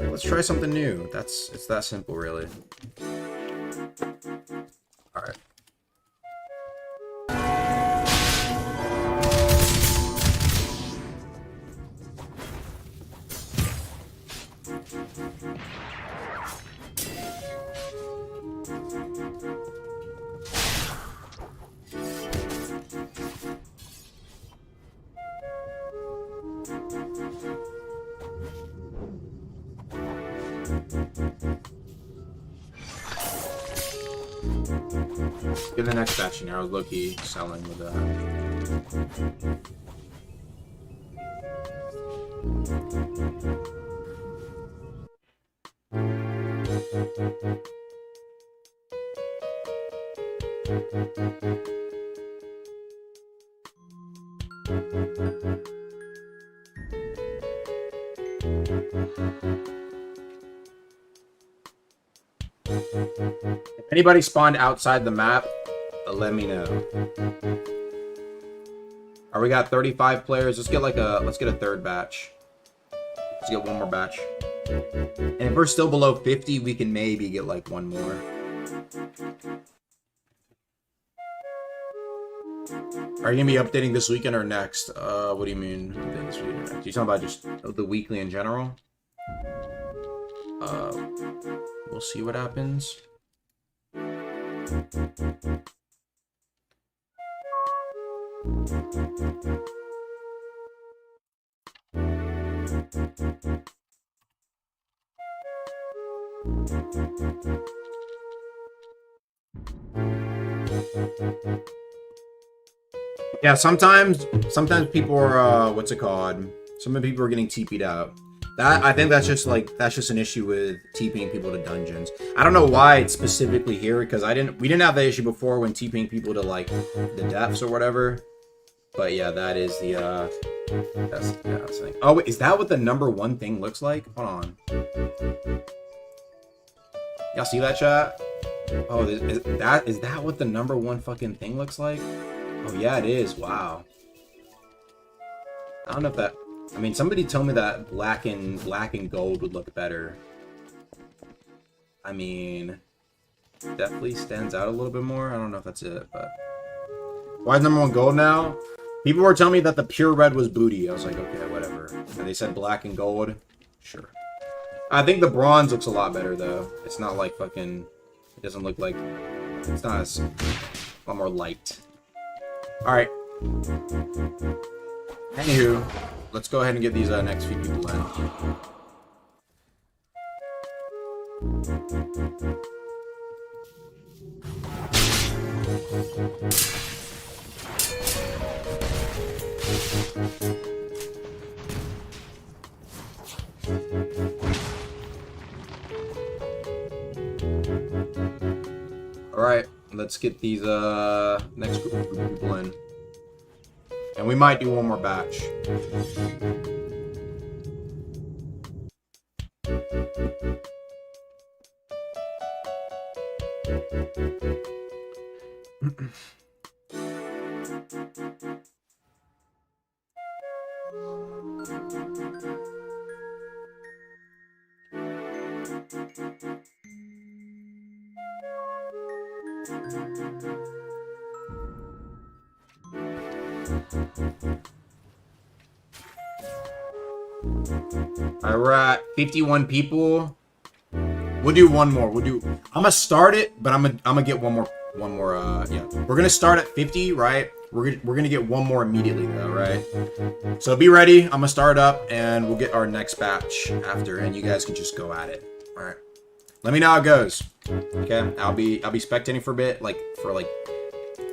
Let's try something new. It's that simple, really. All right. Get the next batch in here. I was low-key selling with that. If anybody spawned outside the map, let me know. Alright, we got 35 players. Let's get a third batch. Let's get one more batch. And if we're still below 50, we can maybe get like one more. Are you gonna be updating this weekend or next? What do you mean this weekend or next? Are you talking about just the weekly in general? We'll see what happens. Yeah, sometimes people are what's it called? Some people are getting TP'd out. That I think that's just an issue with TPing people to dungeons. I don't know why it's specifically here because we didn't have that issue before when TPing people to like the depths or whatever. But yeah, that is the that's the thing. Oh wait, is that what the #1 thing looks like? Hold on. Y'all see that, chat? Oh, is that what the #1 fucking thing looks like? Oh yeah, it is. Wow. I don't know if that. I mean, somebody told me that black and gold would look better. I mean, definitely stands out a little bit more. I don't know if that's it, but why is #1 gold now? People were telling me that the pure red was booty. I was like, okay, whatever. And they said black and gold. Sure. I think the bronze looks a lot better though. It's not like fucking. It doesn't look like. It's not as. A lot more light. All right. Anywho, let's go ahead and get these next few people in. All right, let's get these next group of people in. And we might do one more batch. All right, we're at 51 people. We'll do one more. I'm gonna start it, but I'm gonna get one more. Yeah, we're gonna start at 50, right? We're gonna get one more immediately though, right? So be ready. I'm gonna start up, and we'll get our next batch after, and you guys can just go at it. All right. Let me know how it goes. Okay, I'll be spectating for a bit, for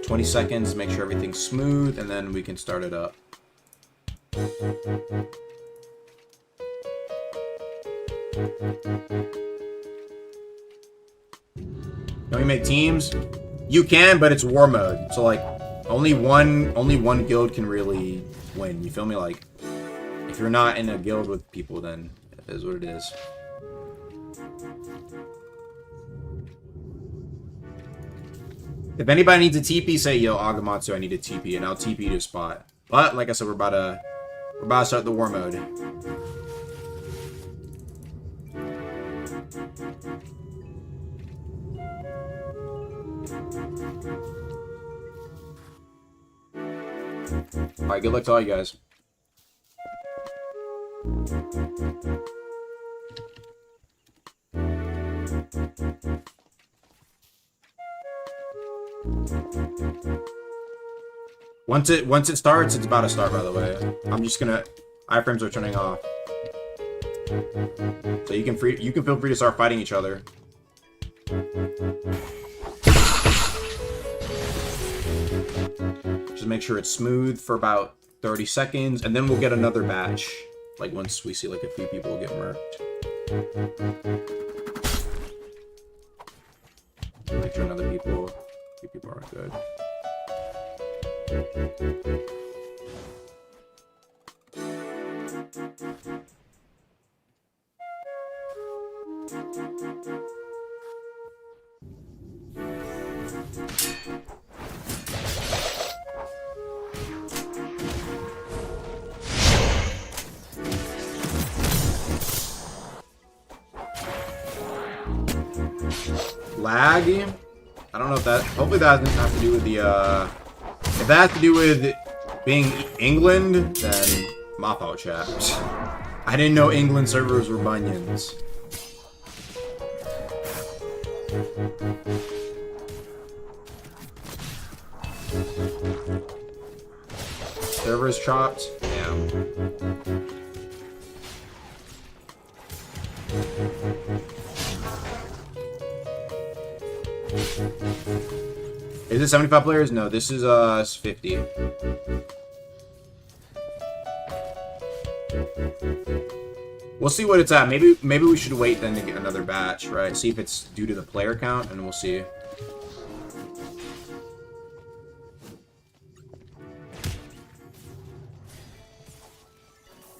20 seconds, make sure everything's smooth, and then we can start it up. Can we make teams? You can, but it's war mode. So like only one guild can really win. You feel me? Like if you're not in a guild with people, then it is what it is. If anybody needs a TP, say yo Agamatsu, I need a TP, and I'll TP to a spot. But like I said, we're about to start the war mode. Alright, good luck to all you guys. Once it starts, it's about to start, by the way. I'm just gonna iframes are turning off. So you can feel free to start fighting each other. Just make sure it's smooth for about 30 seconds, and then we'll get another batch. Like once we see like a few people get murked. Make sure few people aren't good. Laggy? I don't know if that. Hopefully that doesn't have to do with the. If that has to do with being England, then my fault, chat. I didn't know England servers were bunions. Servers chopped. Damn. Is it 75 players? No, this is 50. We'll see what it's at. Maybe we should wait then to get another batch, right? See if it's due to the player count, and we'll see.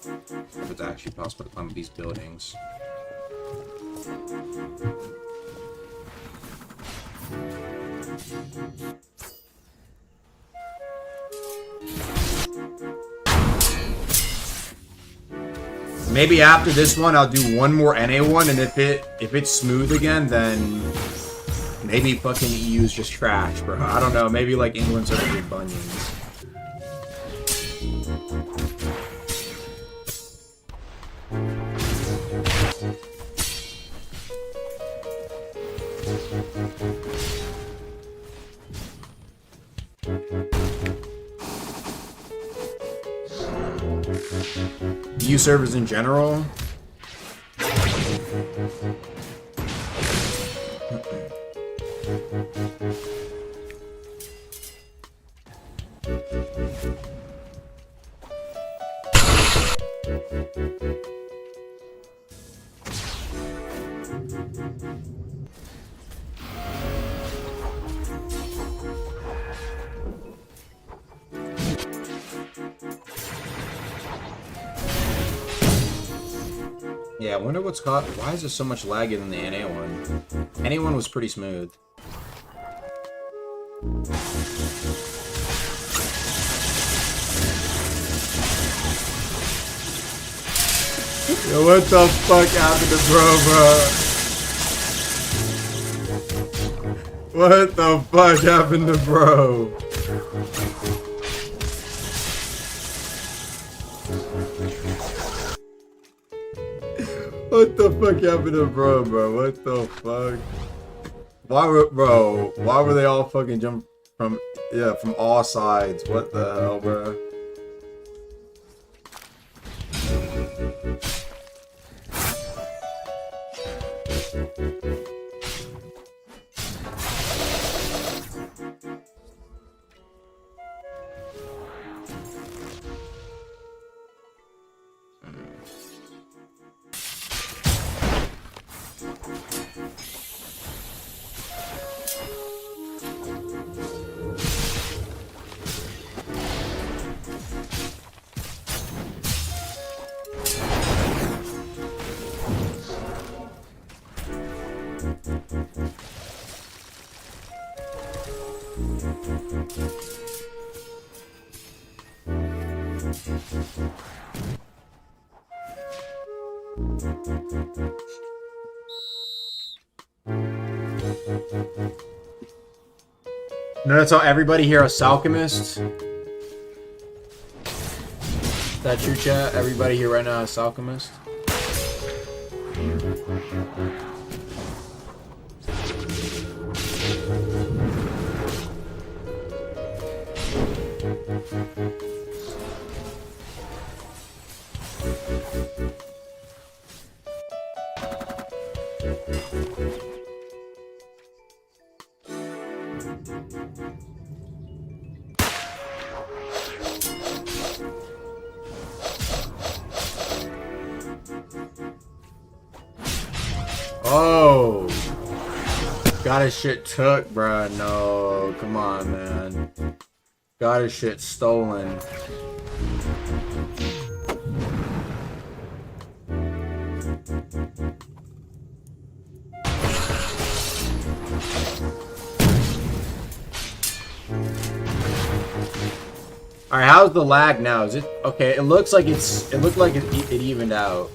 If it's actually possible to climb these buildings. Maybe after this one, I'll do one more NA one, and if it's smooth again, then maybe fucking EU's just trash, bro. I don't know. Maybe like England's over with bunions. EU servers in general. Yeah, I wonder what's caught. Why is there so much laggy than the NA one? NA one was pretty smooth. Yo, what the fuck happened to bro, bro? What the fuck happened to bro? What the fuck happened to bro, bro? What the fuck? Why were they all fucking jump from all sides? What the hell, bro? Notice how everybody here is alchemist. Is that true, chat? Everybody here right now is alchemist. Oh, got his shit took, bruh. No, come on, man. Got his shit stolen. All right, how's the lag now? Is it okay? It looks like it looked like it evened out.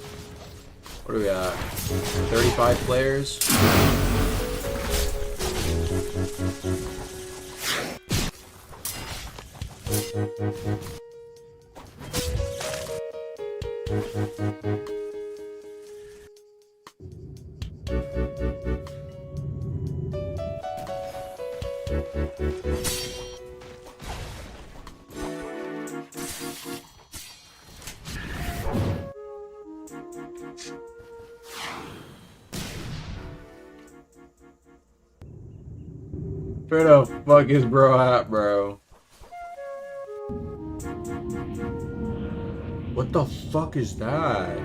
What do we got? 35 players. Where the fuck is bro at, bro? What the fuck is that?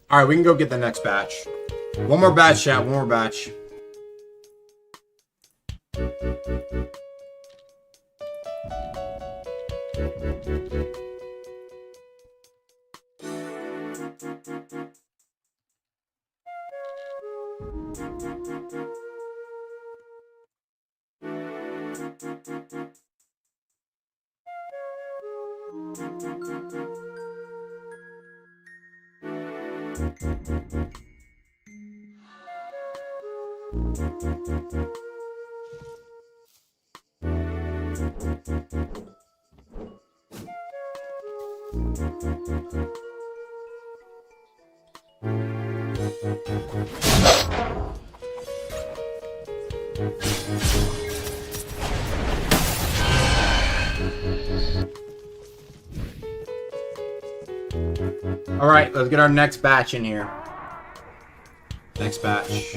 All right, we can go get the next batch. One more batch, chat. One more batch. All right, let's get our next batch in here. Next batch.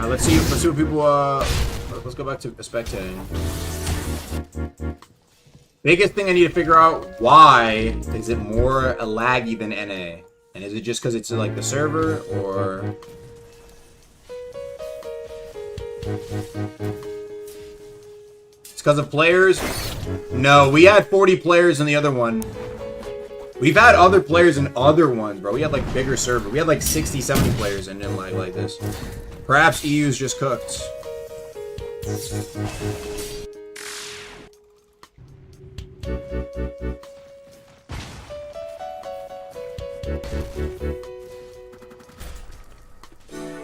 Let's see what people let's go back to spectating. Biggest thing I need to figure out, why is it more laggy than NA? And is it just because it's like the server, or it's because of players? No, we had 40 players in the other one. We've had other players in other ones, bro. We had like bigger server. We had like 60, 70 players and then like this. Perhaps EU's just cooked.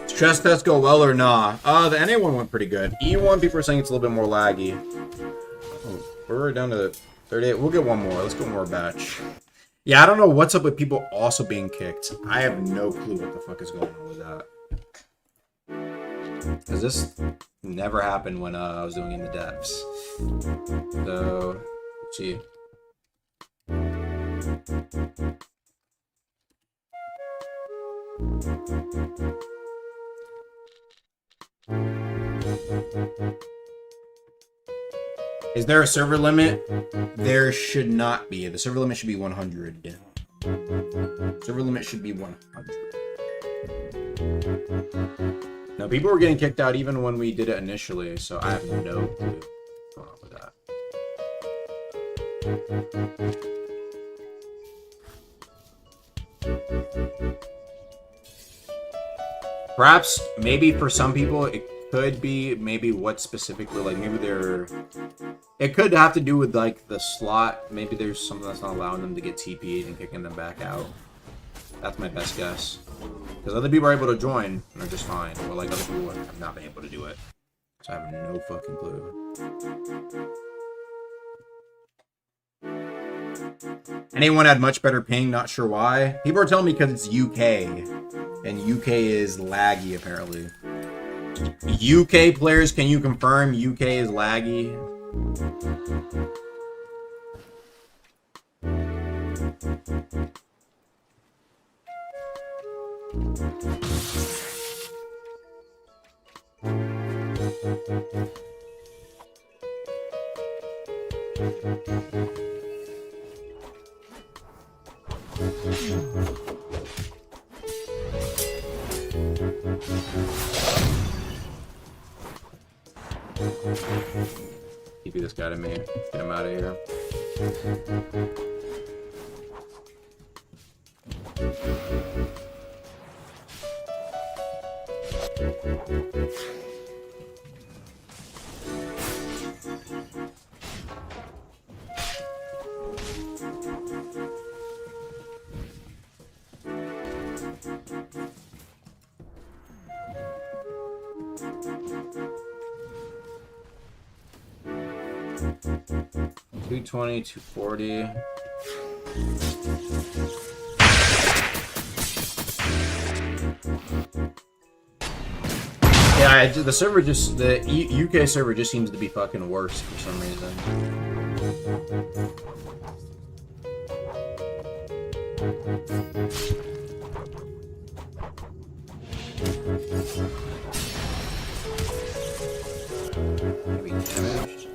Stress tests go well or nah? The NA one went pretty good. E1, people are saying it's a little bit more laggy. Oh, we're down to 38. We'll get one more. Let's get one more batch. Yeah, I don't know what's up with people also being kicked. I have no clue what the fuck is going on with that. Because this never happened when I was doing in the depths. So, let's see. Is there a server limit? There should not be. The server limit should be 100. Server limit should be 100. No, people were getting kicked out even when we did it initially, so I have no clue what's going on with that. Perhaps, maybe for some people, it could be maybe what specifically, like maybe they're... It could have to do with like the slot. Maybe there's something that's not allowing them to get TP'd and kicking them back out. That's my best guess. Because other people are able to join and they're just fine. Or like other people have not been able to do it. So I have no fucking clue. Anyone had much better ping? Not sure why. People are telling me because it's UK. And UK is laggy apparently. UK players, can you confirm UK is laggy? TP this guy to me. Get him out of here. $220, $240. Yeah, the server just, the UK server just seems to be fucking worse for some reason. Maybe damaged.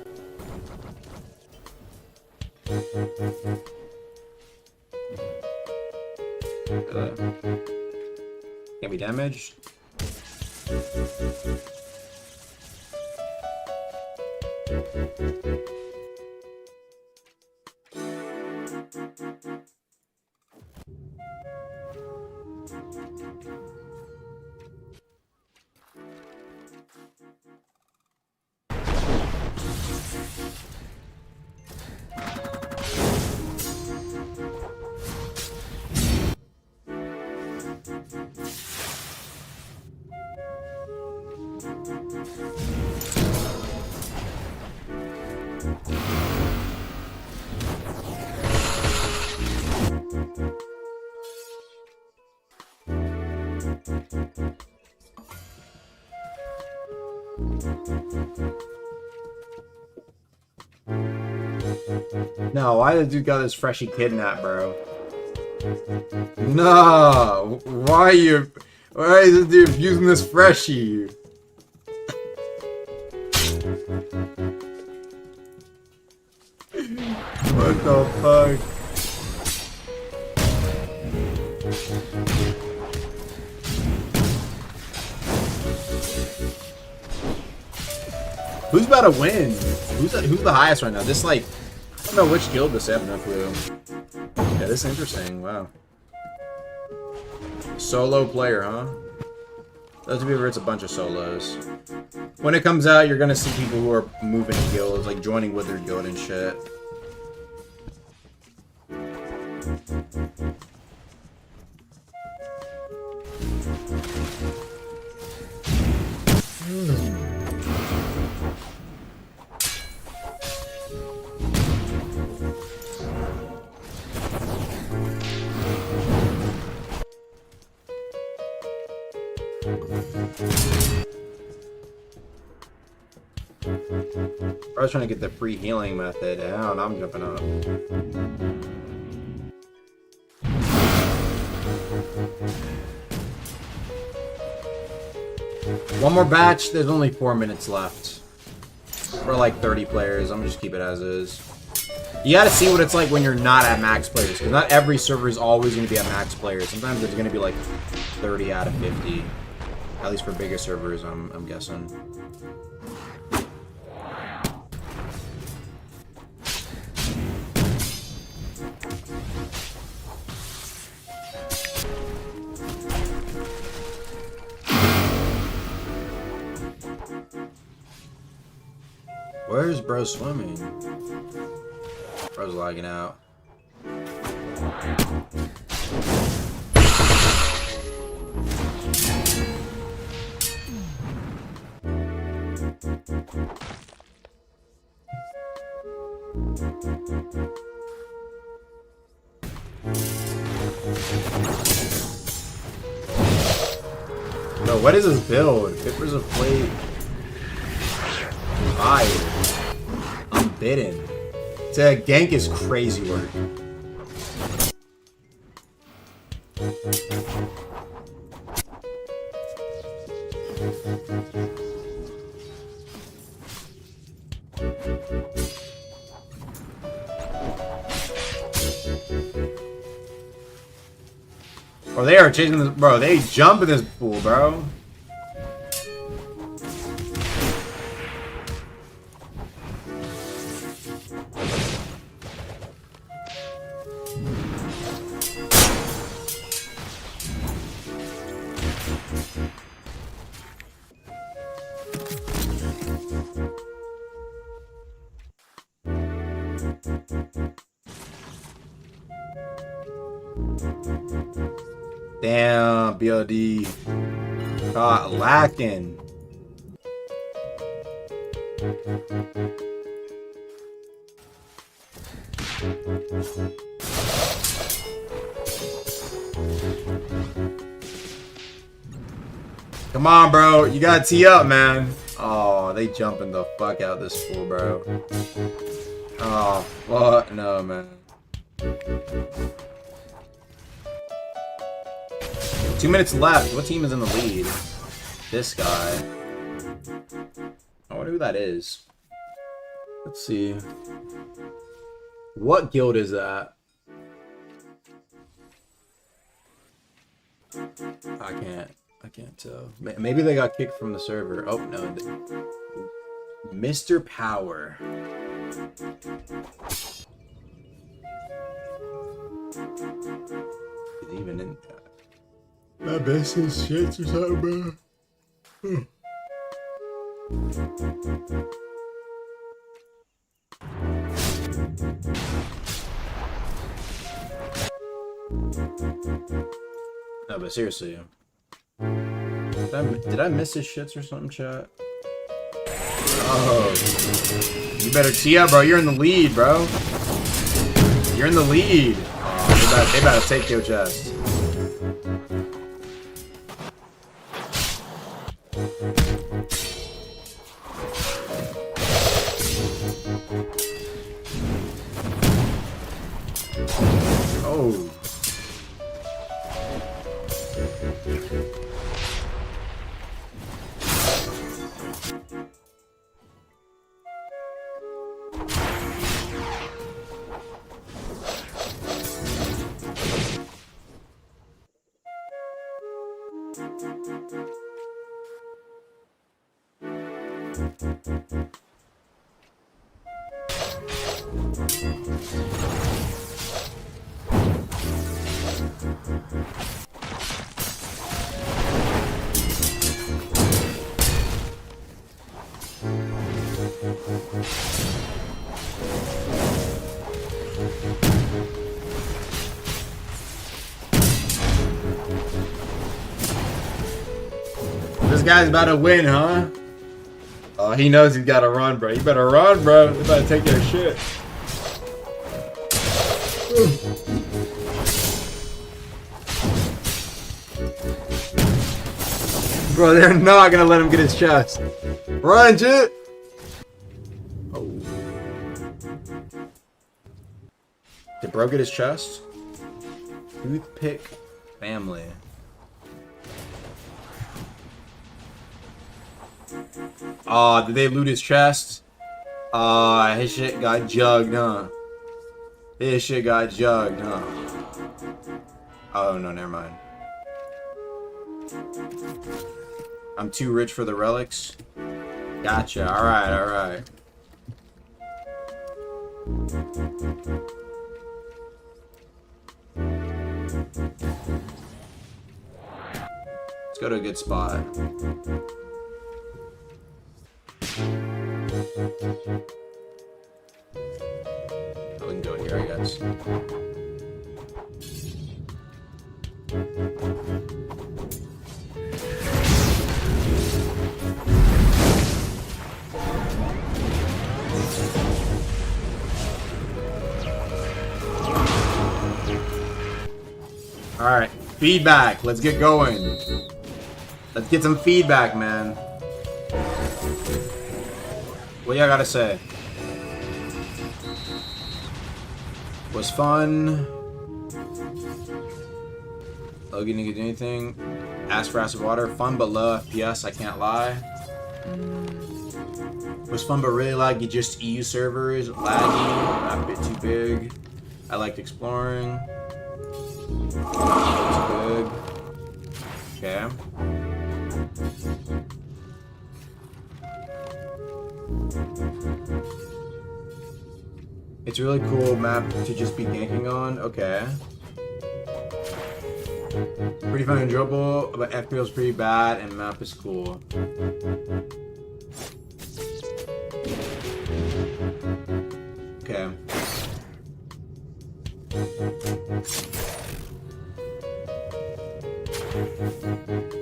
Can't be damaged. No, why the dude got this freshie kidnapped, bro? No, why is this dude abusing this freshie? What the fuck? Who's about to win? Who's the highest right now? This, like, I don't know which guild this is. I have no clue. Yeah, this is interesting. Wow. Solo player, huh? Those people, it's a bunch of solos. When it comes out, you're gonna see people who are moving guilds, like joining with their guild and shit. I was trying to get the free healing method. I don't know, I'm jumping up. One more batch. There's only 4 minutes left. For like 30 players. I'm gonna just keep it as is. You gotta see what it's like when you're not at max players. Because not every server is always gonna be at max players. Sometimes it's gonna be like 30 out of 50. At least for bigger servers, I'm guessing. Where's bro swimming? Bro's lagging out. No, what is this build? Pippers of plate. Fire. Unbidden. To gank is crazy work. Bro, they are chasing this. Bro, they jump in this pool, bro. Damn, BLD. Caught lacking. Come on, bro. You gotta tee up, man. Oh, they jumping the fuck out this fool, bro. Oh, fuck no, man. 2 minutes left. What team is in the lead? This guy. I wonder who that is. Let's see. What guild is that? I can't tell. Maybe they got kicked from the server. Oh, no. Mr. Power. Is even in... My best is shit or something, bro. No, but seriously. Did I miss his shits or something, chat? Oh. You better tee up, bro. You're in the lead, bro. You're in the lead. Oh, they better take your chest. Oh. This guy's about to win, huh? Oh, he knows he's gotta run, bro. You better run, bro. You better take your shit. Bro, they're not gonna let him get his chest. Run, shit! Oh. Did bro get his chest? Toothpick family. Aw, did they loot his chest? Aw, his shit got jugged, huh? His shit got jugged, huh? Oh, no, never mind. I'm too rich for the relics? Gotcha, alright, alright. Let's go to a good spot. Oh, we can do it here, I guess. Alright, feedback. Let's get going. Let's get some feedback, man. What y'all gotta say? Was fun. Logan, you can do anything? Ask for Acid Water. Fun but low FPS, I can't lie. Was fun but really laggy, just EU servers. Laggy, a bit too big. I liked exploring. Too big. Okay. It's a really cool map to just be ganking on. Okay. Pretty fun and enjoyable, but FPS is pretty bad and map is cool. Okay.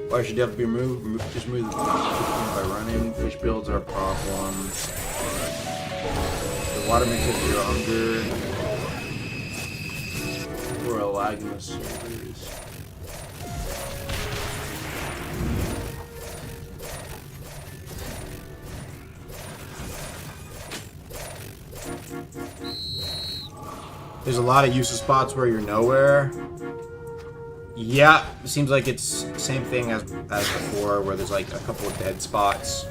Why should definitely be removed? Just remove the by running. Fish builds are a problem. The water makes up your hunger. We're a lag in the servers. There's a lot of useless spots where you're nowhere. Yeah, it seems like it's the same thing as before, where there's like a couple of dead spots.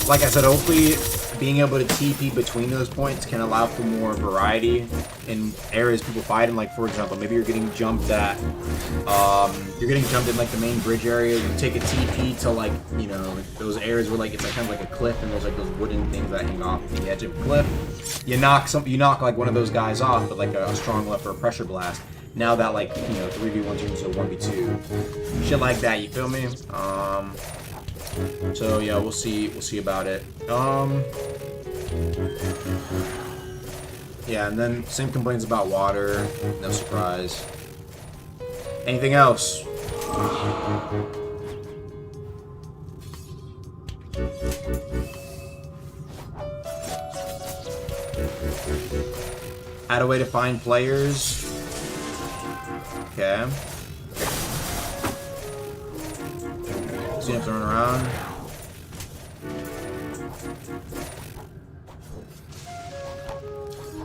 Like I said, hopefully being able to TP between those points can allow for more variety in areas people fight in. Like, for example, maybe you're getting jumped at, in like the main bridge area. You take a TP to like, you know, those areas where like it's like kind of like a cliff and there's like those wooden things that hang off the edge of a cliff. You knock like one of those guys off with like a strong left or a pressure blast. Now that like, you know, 3v1 turns into a 1v2, shit like that. You feel me? So yeah, we'll see about it. Yeah, and then same complaints about water. No surprise. Anything else? Add a way to find players. Okay. So you have to run around.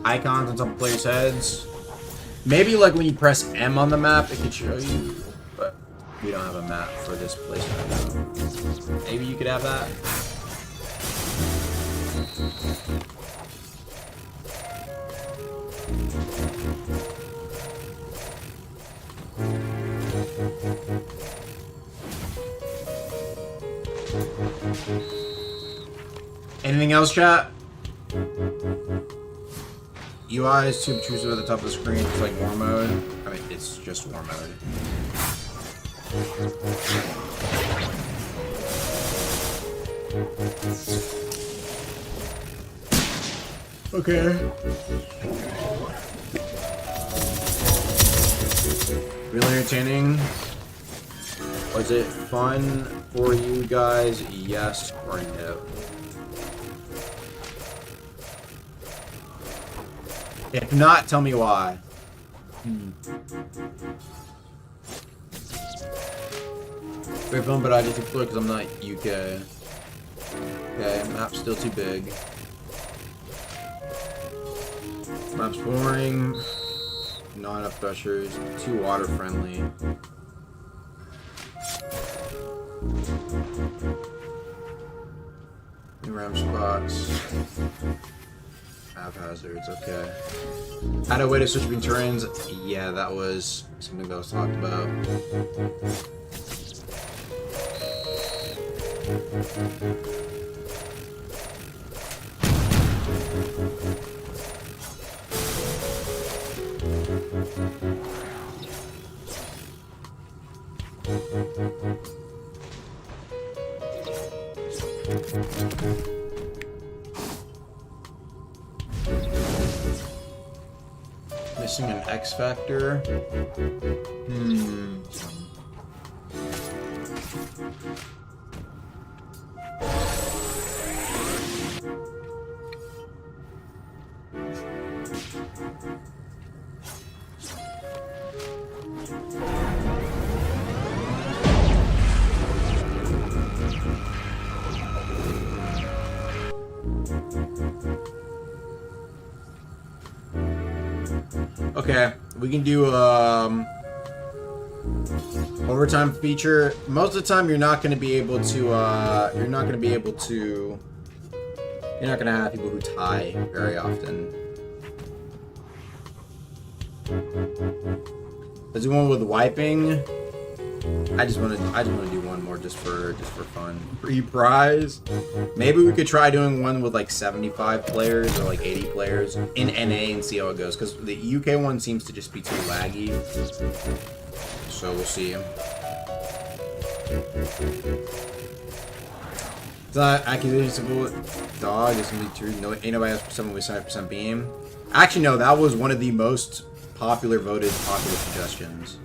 Icons on top of players' heads. Maybe like when you press M on the map, it could show you. But we don't have a map for this place right now. Maybe you could have that. Anything else, chat? UI is too obtrusive at the top of the screen. It's like war mode. I mean, it's just war mode. Okay. Really entertaining. Was it fun for you guys? Yes or no? If not, tell me why. Very fun, but I just explore because I'm not UK. Okay, map's still too big. Map's boring. Not enough pressures. Too water friendly. New ram spots. Haphazards, okay. Had a way to switch between terrains. Yeah, that was something that was talked about. Missing an X factor. Okay, we can do Overtime feature. Most of the time, you're not going to be able to. You're not going to have people who tie very often. Let's do one with wiping. I just want to do one more just for fun. Free prize. Maybe we could try doing one with like 75 players or like 80 players in NA and see how it goes. Because the UK one seems to just be too laggy. So we'll see. It's not accusable. Dog is gonna be true. No, ain't nobody else 75% beam. Actually, no. That was one of the most voted popular suggestions.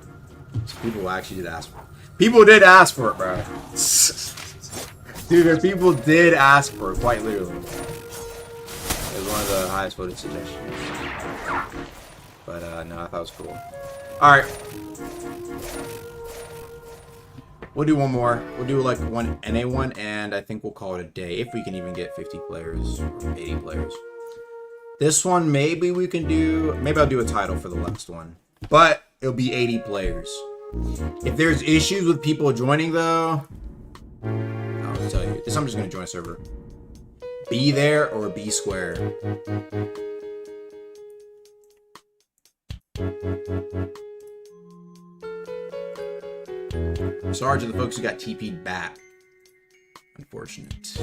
So people actually did ask for it. People did ask for it, bro. Dude, people did ask for it, quite literally. It was one of the highest voted suggestions. But, no, I thought it was cool. Alright. We'll do one more. We'll do, like, one NA one, and I think we'll call it a day. If we can even get 50 players or 80 players. This one, maybe we can do... Maybe I'll do a title for the last one. But it'll be 80 players. If there's issues with people joining, though... I'll tell you. This I'm just going to join a server. Be there or be square. Sorry to the folks who got TP'd back. Unfortunate.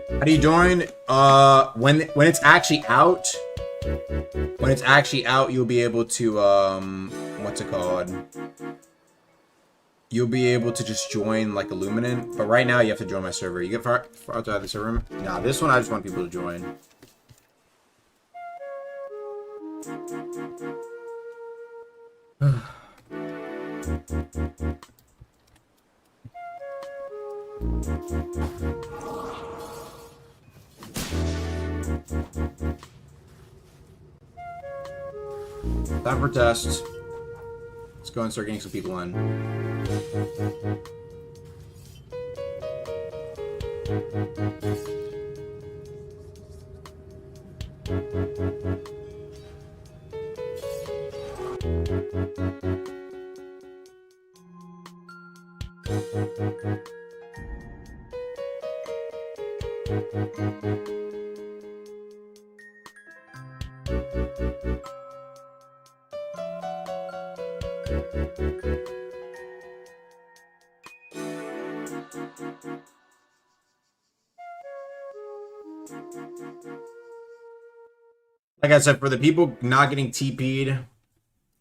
How do you join? When it's actually out. When it's actually out, you'll be able to what's it called? You'll be able to just join like a Luminant. But right now you have to join my server. You get far outside the server? Nah, this one I just want people to join. Time for test. Let's go and start getting some people in. Like I said, for the people not getting TP'd,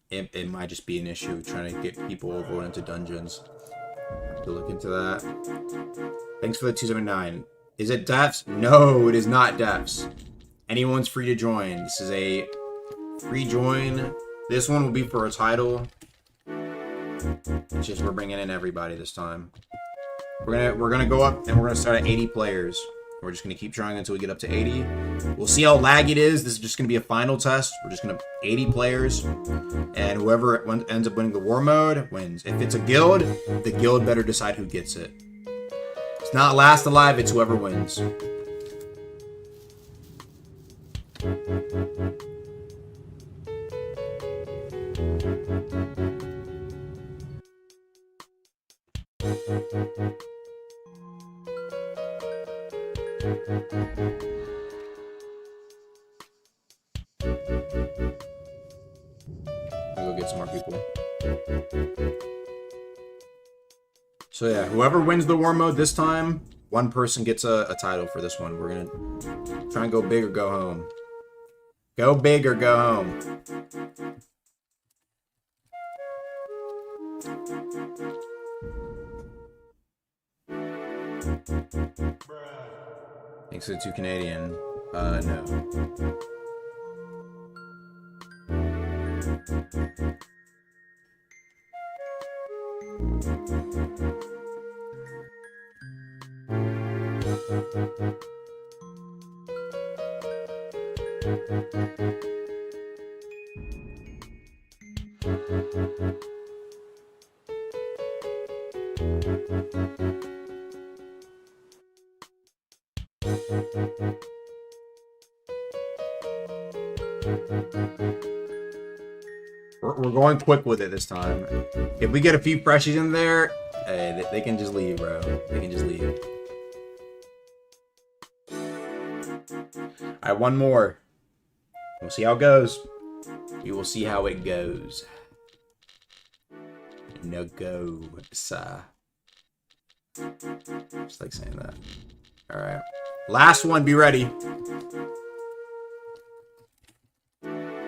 it might just be an issue trying to get people over into dungeons. Have to look into that. Thanks for the 279. Is it deaths? No, it is not deaths. Anyone's free to join. This is a free join. This one will be for a title. It's just we're bringing in everybody this time. We're gonna go up and we're gonna start at 80 players. We're just gonna keep trying until we get up to 80. We'll see how laggy it is. This is just gonna be a final test. We're just gonna 80 players, and whoever ends up winning the war mode wins. If it's a guild, the guild better decide who gets it. It's not last alive. It's whoever wins. I'll go get some more people. So yeah, whoever wins the war mode this time, one person gets a title for this one. We're gonna try and go big or go home. Go big or go home. Thanks to the 2 Canadian. No. We're going quick with it this time. If we get a few freshies in there, hey, they can just leave, bro. They can just leave. Alright, one more. We'll see how it goes. We will see how it goes. No go, sir. Just like saying that. Alright. Last one, be ready.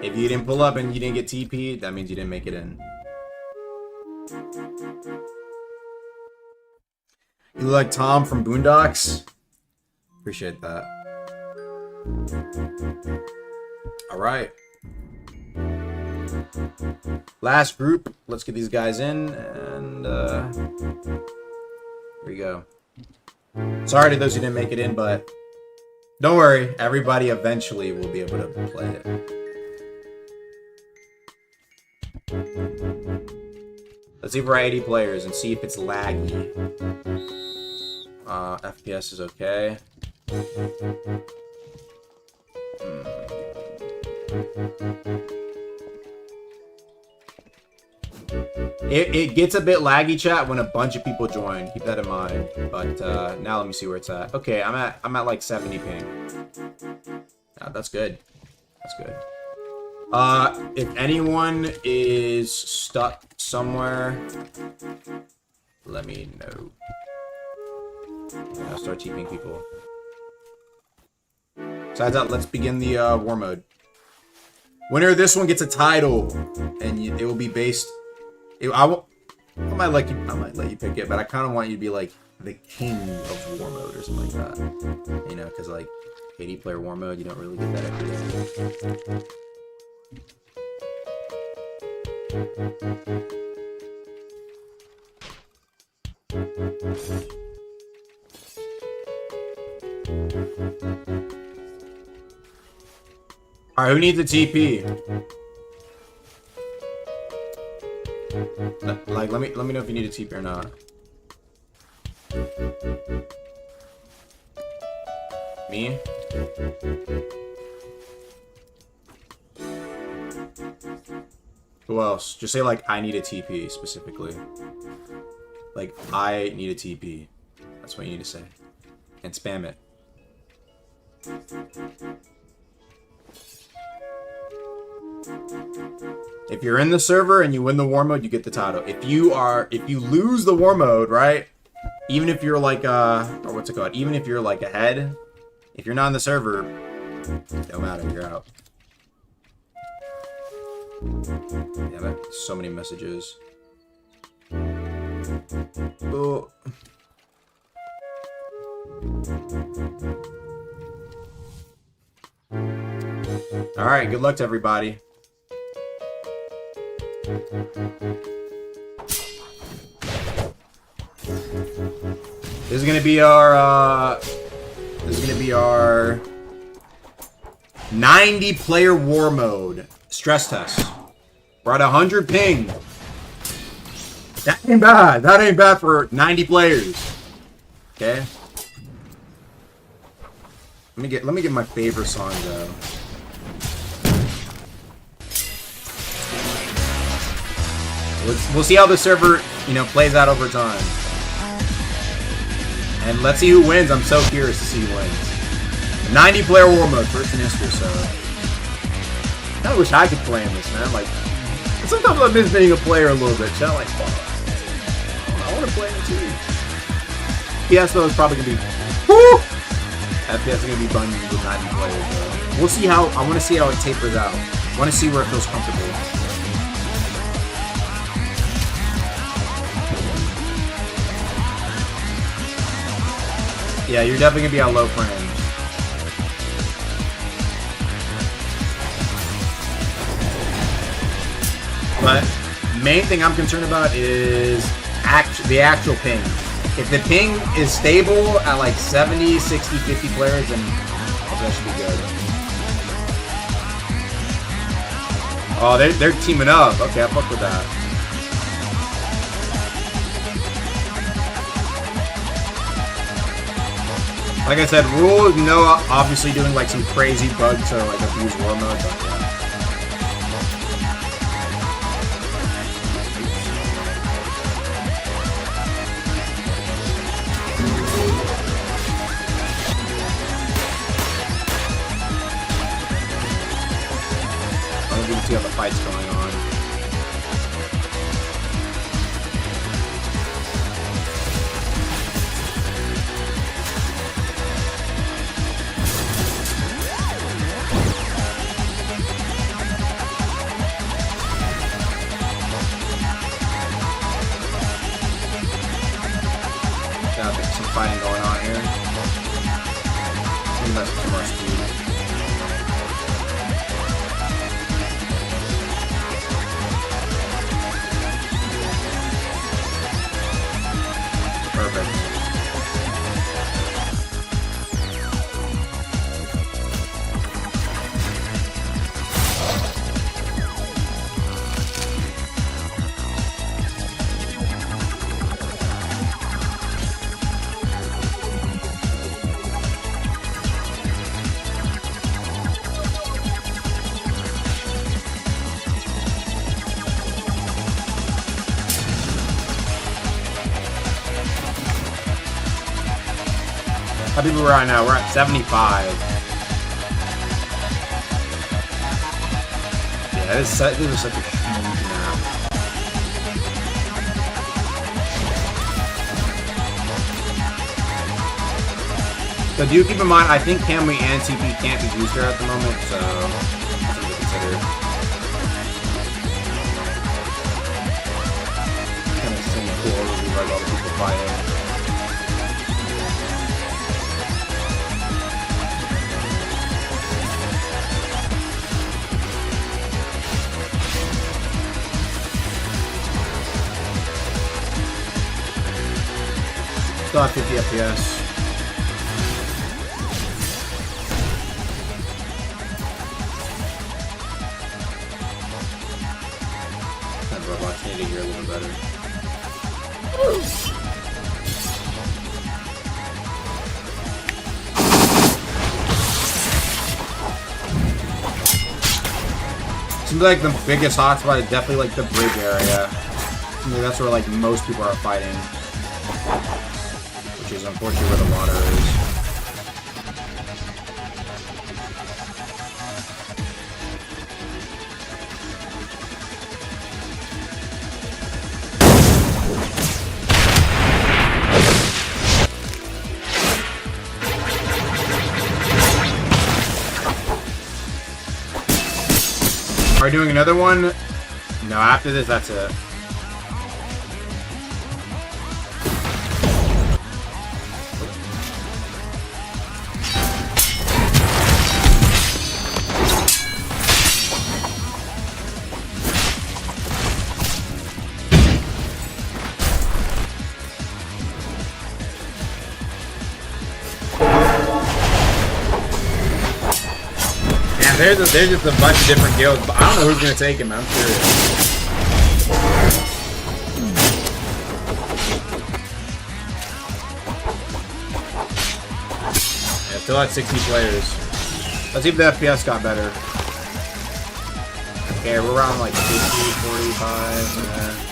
If you didn't pull up and you didn't get TP, that means you didn't make it in. You look like Tom from Boondocks. Appreciate that. Alright. Last group. Let's get these guys in. And here we go. Sorry to those who didn't make it in, but don't worry. Everybody eventually will be able to play it. Let's see if we're 80 players and see if it's laggy. FPS is okay. It gets a bit laggy, chat, when a bunch of people join. Keep that in mind. But now let me see where it's at. Okay, I'm at like 70 ping. That's good. That's good. If anyone is stuck somewhere, let me know. I'll start TPing people. Besides that, let's begin the war mode. Winner of this one gets a title, and it will be based. I might let you pick it, but I kind of want you to be like the king of war mode or something like that. You know, because like 80 player war mode, you don't really get that every day. Alright, who needs a TP? Like, let me know if you need a TP or not. Me? Who else? Just say like, I need a TP specifically. Like, I need a TP. That's what you need to say. And spam it. If you're in the server and you win the war mode, you get the title. If you lose the war mode, right? Even if you're like or what's it called? Even if you're like ahead, if you're not in the server, don't matter, you're out. Damn it, so many messages. Oh. Alright, good luck to everybody. This is gonna be our 90 player war mode stress test. We're at 100 ping. That ain't bad. That ain't bad for 90 players. Okay. Let me get my favorite song though. We'll see how the server, you know, plays out over time. And let's see who wins. I'm so curious to see who wins. 90 player war mode, first in history, so I kinda wish I could play in this, man. Like, sometimes I miss being a player a little bit. Like, fuck. I wanna play in it too. FPS though is probably gonna be woo! FPS is gonna be bunging with 90 players, though. We'll see how I wanna see how it tapers out. I wanna see where it feels comfortable. Yeah, you're definitely gonna be on low frames. But main thing I'm concerned about is the actual ping. If the ping is stable at like 70, 60, 50 players, then that should be good. Oh, they're teaming up. Okay, I fuck with that. Like I said, rule is no obviously doing like some crazy bug to like abuse war mode, but yeah. see how the fight's going on. Yeah, there's some fighting going on here. Maybe that's too much speed. Perfect. How many people we're at now? We're at 75. Yeah, this is such a huge map. So do keep in mind, I think Camry and TP can't be used there at the moment, so that's something to consider. Kind of seeing a cool overview like all the people fighting. Still at 50 FPS. That robots need to hear a little better. Seems like the biggest hotspot is definitely like the bridge area. I mean, that's where like most people are fighting. Which is unfortunately where the water is. Are we doing another one? No, after this, that's it. There's just a bunch of different guilds, but I don't know who's gonna take him. I'm curious. Yeah, still at 60 players. Let's see if the FPS got better. Okay, we're around like 50, 45. Yeah.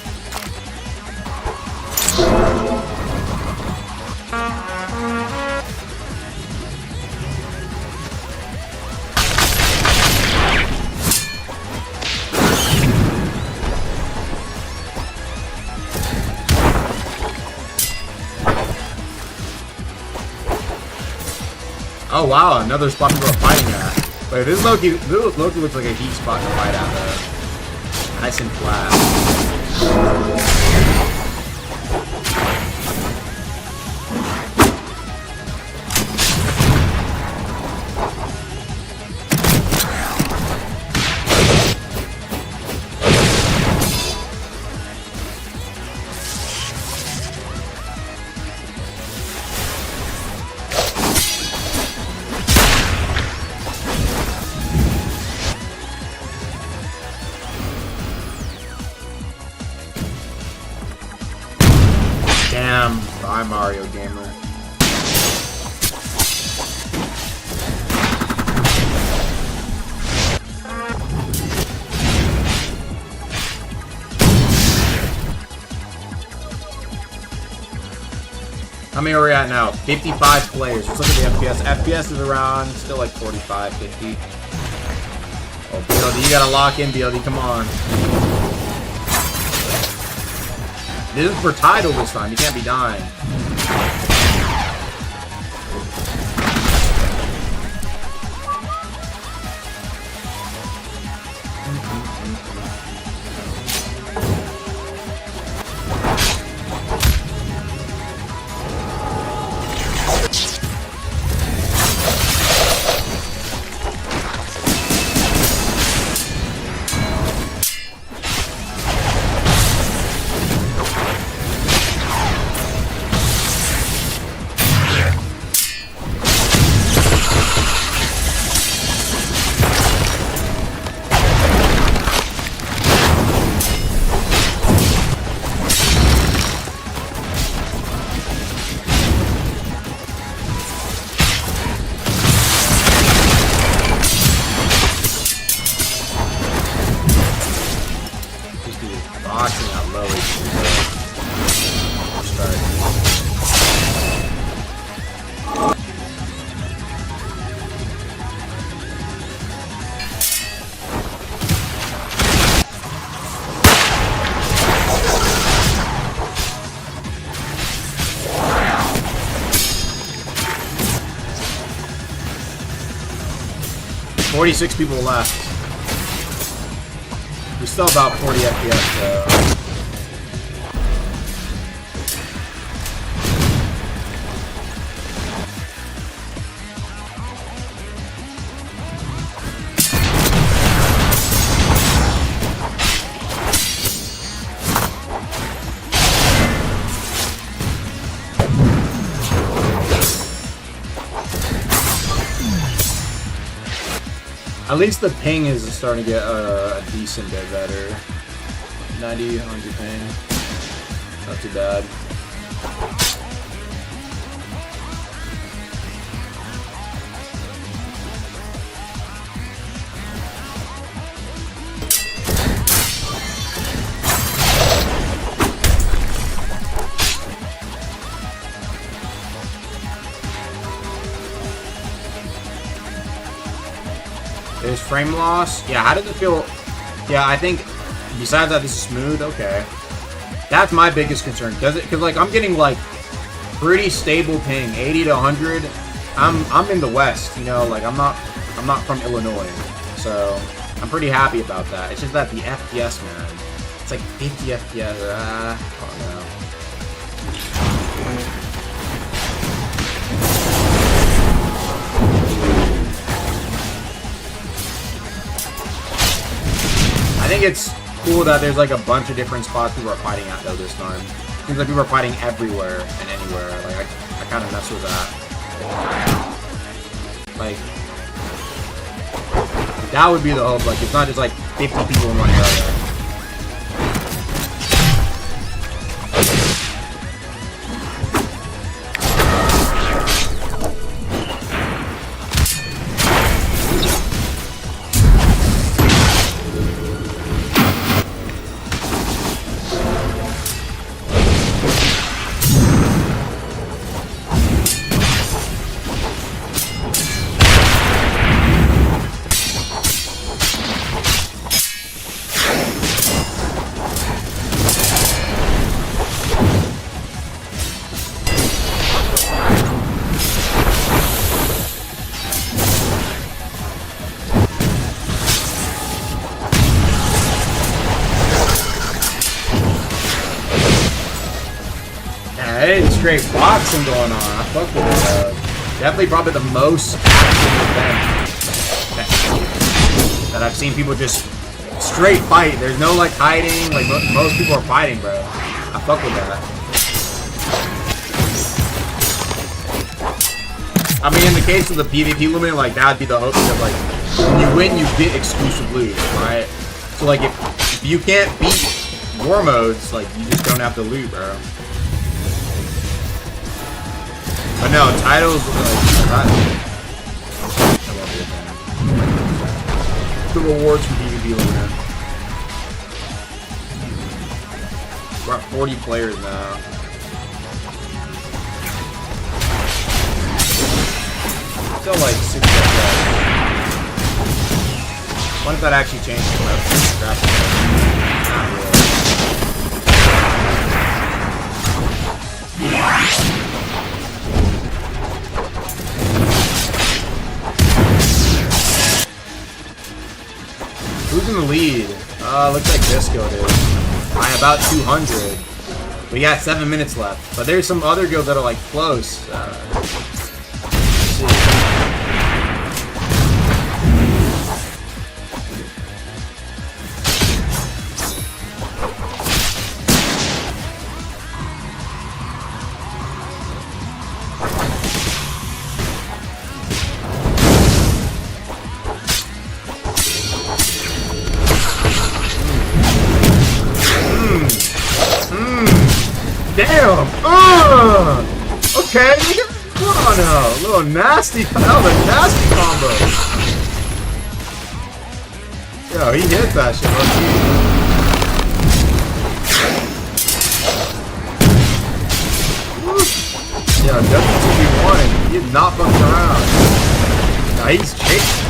Oh wow, another spot people are fighting at. Wait, this Loki looks like a heat spot to fight at though. Nice and flat. Damn, I'm Mario Gamer. How many are we at now? 55 players. Let's look at the FPS. FPS is around, still like 45, 50. Oh, BLD, you gotta lock in, BLD, come on. This is for title this time, you can't be dying. Boxing out low Start. 46 people left. We're still about 40 FPS though. At least the ping is starting to get a decent bit better. 90, 100 ping. Not too bad. There's frame loss. Yeah, how does it feel? Yeah, I think besides that, this is smooth. Okay, that's my biggest concern. Does it? Because like I'm getting like pretty stable ping, 80 to 100. I'm in the West, you know. Like I'm not from Illinois, so I'm pretty happy about that. It's just that the FPS, man, it's like 50 FPS. I don't know. I think it's cool that there's like a bunch of different spots people are fighting at though this time. Seems like people are fighting everywhere and anywhere. Like I kind of mess with that. Like that would be the hope. Like it's not just like 50 people in one area. Hey, straight boxing going on. I fuck with it. Definitely probably the most active event that I've seen people just straight fight. There's no like hiding. Like most people are fighting, bro. I fuck with that. I mean, in the case of the PvP Luminant, like that would be the hope of like when you win, you get exclusive loot, right? So like if you can't beat war modes, like you just don't have to loot, bro. But no, titles the rewards from PvP Luminant. We're at 40 players now. Still like 6 FPS. What if that actually changed the graphics? Not really. Who's in the lead? Looks like Disco did. By about 200. We got 7 minutes left. But there's some other guilds that are like close. Let's see. Damn! Okay, come on now. A little nasty, that was a nasty combo. Yo, he hit that shit, Yo, W2v1, he did not fuck around. Nah, he's chasing.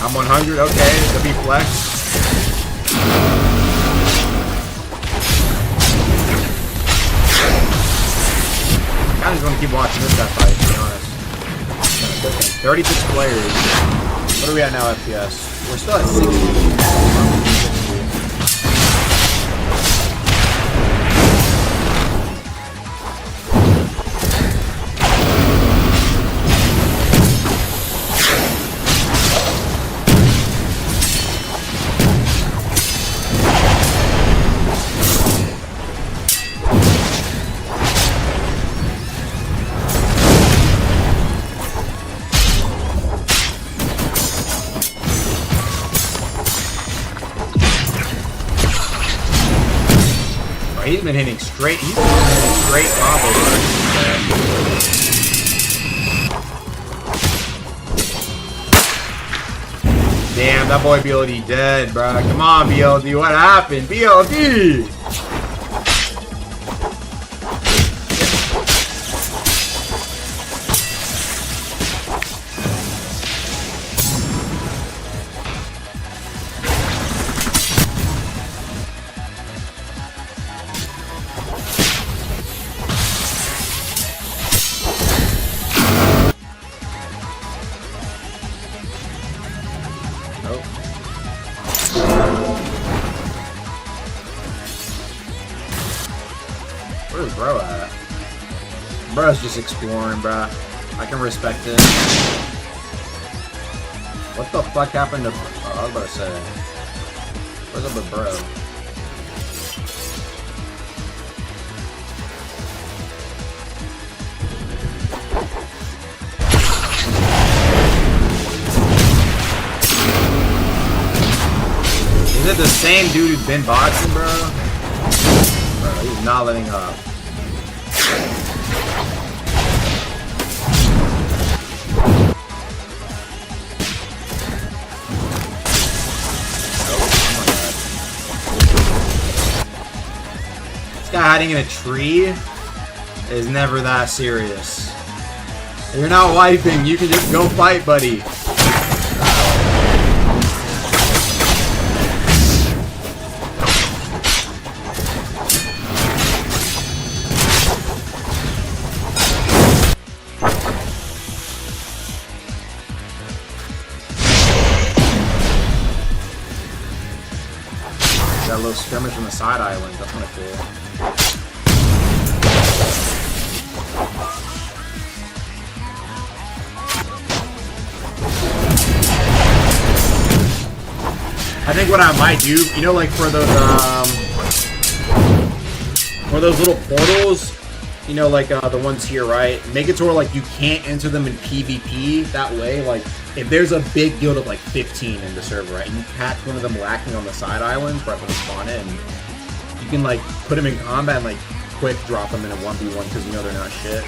I'm 100, okay, W flex. I just want to keep watching this guy fight, to be honest. 36 players. What are we at now, FPS? We're still at 60. He's been hitting straight. He's been hitting straight combos. Damn, that boy BLD dead, bro. Come on, BLD. What happened? BLD! Where's bro at? Bro's just exploring, bro. I can respect it. What the fuck happened to... Oh, I was about to say. Where's up with bro? Is it the same dude who's been boxing, bro? Bro, he's not letting up. This guy hiding in a tree is never that serious. If you're not wiping, you can just go fight, buddy. Got a little skirmish on the side island. That's kind of cool. I think what I might do, you know, like for those little portals, you know, like the ones here, right? Make it to where like you can't enter them in PvP. That way, like if there's a big guild of like 15 in the server, right, and you catch one of them lacking on the side islands right when they spawn in, you can like put them in combat and like quick drop them in a 1v1 because you know they're not shit.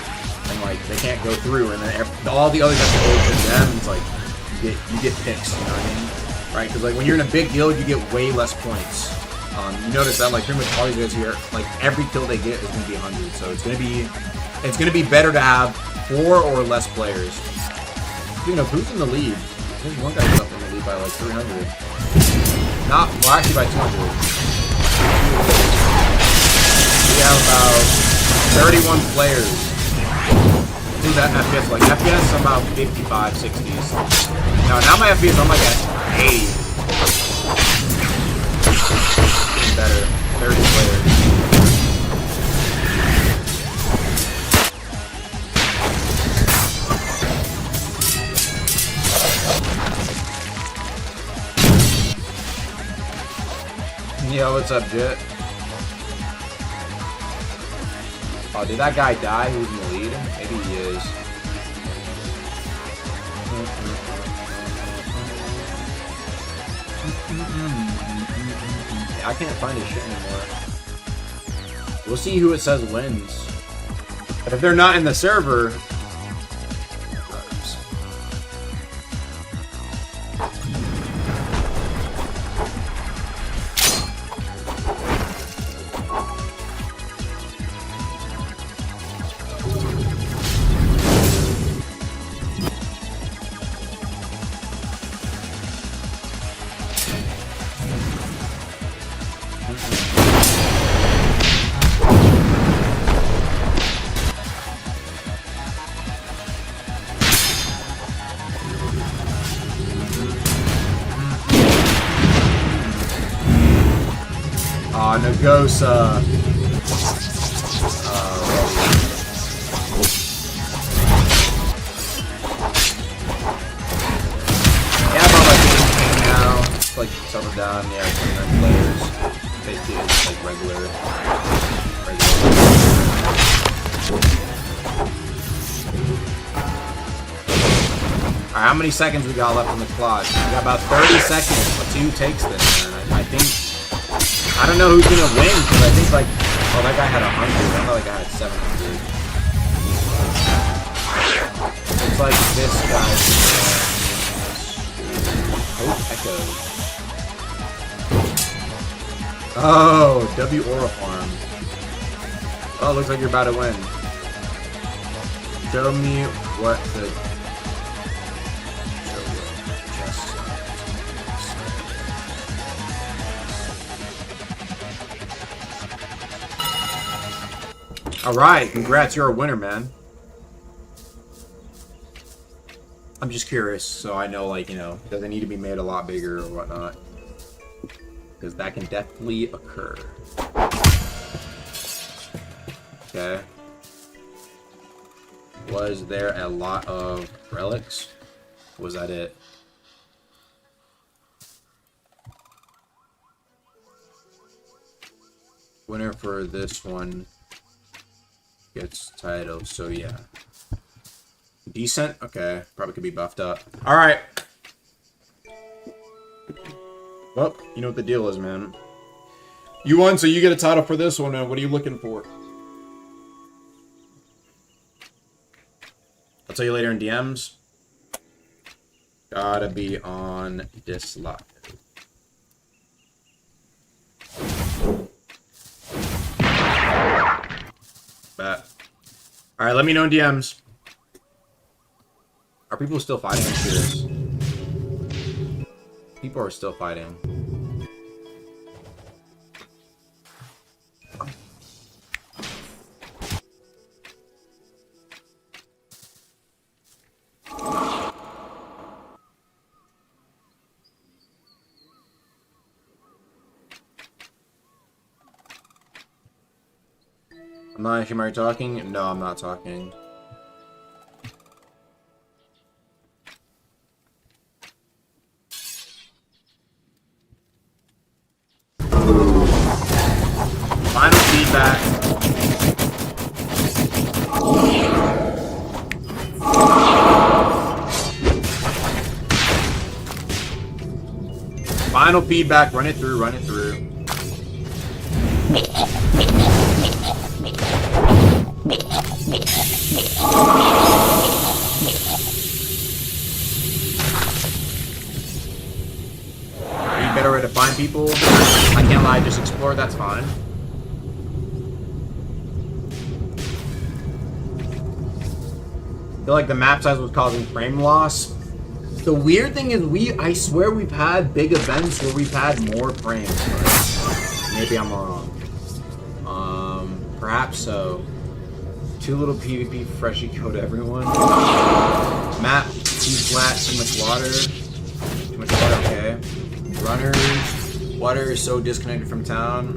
and like they can't go through, and then all the others have to go to them. And it's like you get picks, you know what I mean? Right? Because like when you're in a big guild, you get way less points. You notice that like pretty much all these guys here, like every kill they get is gonna be 100. So it's gonna be better to have 4 or less players. Speaking of, who's in the lead? There's one guy who's up in the lead by like 300. Not, well, actually by 200. We have about 31 players. I think that FPS, like FPS is about 55, 60s. Now my FPS, I'm like at 80. Getting better. 30 players. Yo, what's up, Jet? Oh, did that guy die who's in the lead? Maybe he is. Yeah, I can't find his shit anymore. We'll see who it says wins. But if they're not in the server... Nagosa. Yeah, I'm on like 18 now. It's like settled down. Yeah, 29 players. Basically, it's like regular. Alright, how many seconds we got left on the clock? We got about 30 seconds. Let's see who takes this, man. I think. I don't know who's gonna win, because I think like, oh, that guy had 100. I thought that guy had 700. Looks like this guy's gonna... Oh, Echo. Oh, W Aura Farm. Oh, looks like you're about to win. Show me what the... Alright, congrats, you're a winner, man. I'm just curious, so I know, like, you know, does it need to be made a lot bigger or whatnot? Because that can definitely occur. Okay. Was there a lot of relics? Was that it? Winner for this one gets title, so yeah. Decent? Okay, probably could be buffed up. Alright. Well, you know what the deal is, man. You won, so you get a title for this one, man. What are you looking for? I'll tell you later in DMs. Gotta be on dislike. Bet. Alright, let me know in DMs. Are people still fighting? I'm curious. People are still fighting. I'm not actually, are you talking? No, I'm not talking. Final feedback. Final feedback, run it through, run it through. people, I can't lie, just explore, that's fine. I feel like the map size was causing frame loss. The weird thing is I swear we've had big events where we've had more frames, but maybe I'm wrong. Perhaps so. Too little PvP freshie code everyone. Map, too flat, too much water. Too much water, okay. Runners, water is so disconnected from town.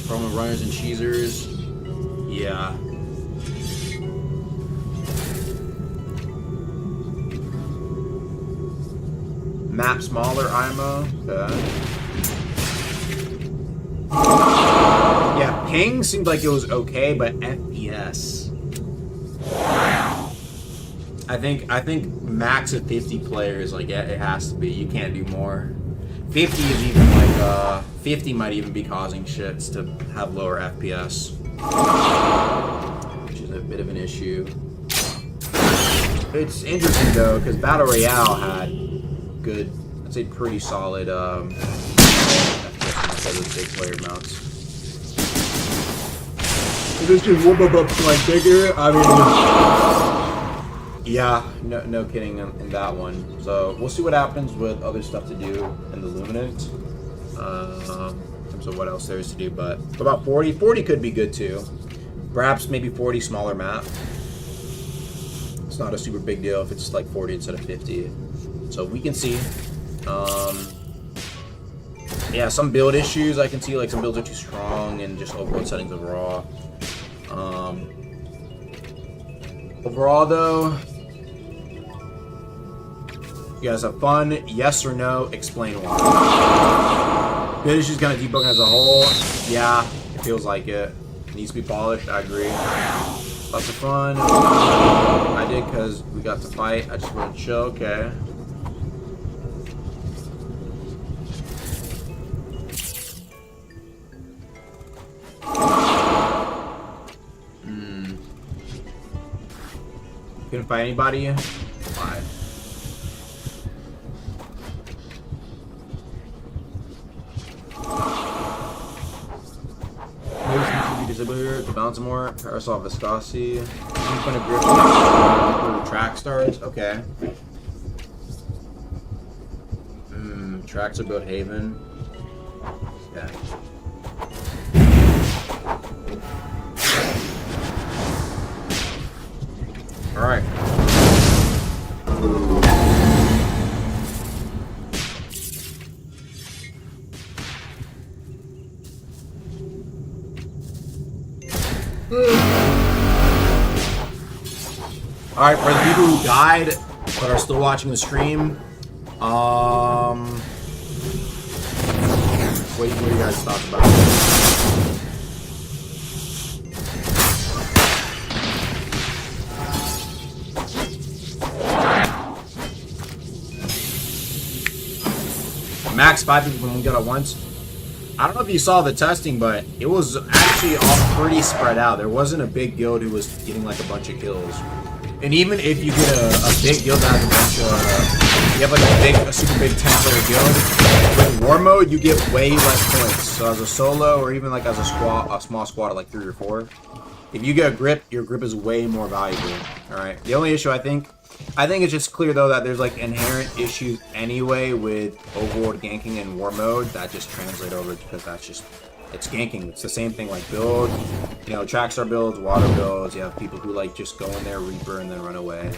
From runners and cheesers. Yeah. Map smaller, IMO. Okay. Yeah, ping seemed like it was okay, but FPS. I think max of 50 players, like it has to be. You can't do more. 50 is even like 50 might even be causing shits to have lower FPS, which is a bit of an issue. It's interesting though, because Battle Royale had good, I'd say pretty solid FPS those big player amounts. If it's just one up like bigger, I mean, yeah, no kidding in that one. So we'll see what happens with other stuff to do in the Luminant. In terms of what else there is to do, but about 40 could be good too. Perhaps maybe 40 smaller map. It's not a super big deal if it's like 40 instead of 50. So we can see. Yeah, some build issues I can see, like some builds are too strong and just overload settings overall. Overall though, you guys have fun? Yes or no? Explain why. Build issues gonna debug as a whole. Yeah, it feels like it. Needs to be polished, I agree. Lots of fun. I did because we got to fight. I just want to chill, okay. Couldn't fight anybody? Why? Maybe some should be disabled here to balance more. Parasol viscosity. I'm gonna grip the track starts. Okay. Tracks are built Haven. Yeah. Alright. Alright, for the people who died but are still watching the stream, what do you guys talk about? Max 5 people from one guild at once. I don't know if you saw the testing, but it was actually all pretty spread out. There wasn't a big guild who was getting like a bunch of kills. And even if you get a big guild that has a bunch of, you have like a super big 10-player guild, with war mode you get way less points. So as a solo or even like as a small squad of like 3 or 4, if you get a grip, your grip is way more valuable. All right. The only issue I think it's just clear though that there's like inherent issues anyway with overworld ganking and war mode that just translate over because that's just, it's ganking. It's the same thing like build, you know, trackstar builds, water builds. You have people who like just go in there, Reaper, and then run away.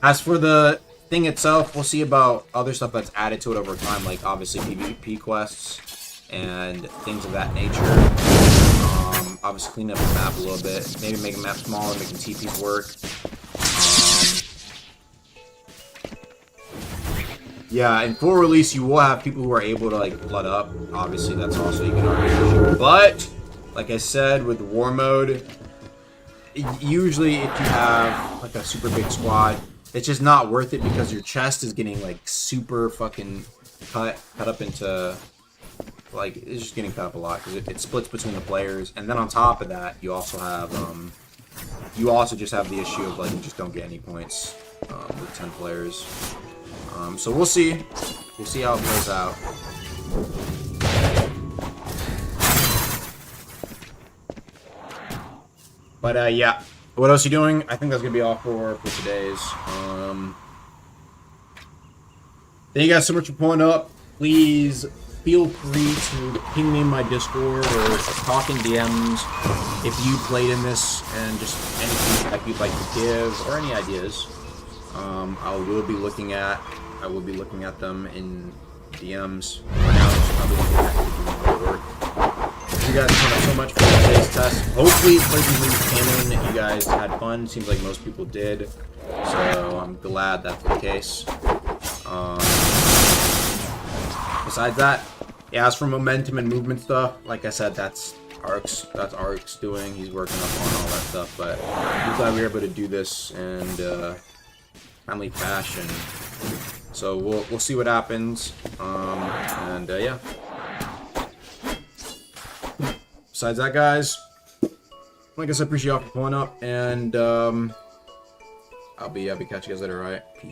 As for the thing itself, we'll see about other stuff that's added to it over time, like obviously PvP quests and things of that nature. Obviously clean up the map a little bit, maybe make the map smaller, making TPs work. Yeah, in full release, you will have people who are able to like flood up. Obviously, that's also you can argue. But like I said, with war mode, usually if you have like a super big squad, it's just not worth it because your chest is getting like super fucking cut up into, like, it's just getting cut up a lot because it splits between the players. And then on top of that, you also have you also just have the issue of like you just don't get any points. with 10 players. So we'll see. We'll see how it plays out. But yeah, what else are you doing? I think that's gonna be all for today's. Thank you guys so much for pulling up. Please feel free to ping me in my Discord or talk in DMs if you played in this and just any feedback you'd like to give or any ideas. I will be looking at them in DMs. For now, just probably looking at you guys so much for today's test. Hopefully, places came in, you guys had fun. Seems like most people did, so I'm glad that's the case. Besides that, yeah, as for momentum and movement stuff, like I said, that's Ark's doing. He's working up on all that stuff, but I'm glad we were able to do this in timely fashion. So we'll see what happens, yeah. Besides that, guys, like I said, appreciate y'all for pulling up, and I'll be catching you guys later. All right, peace.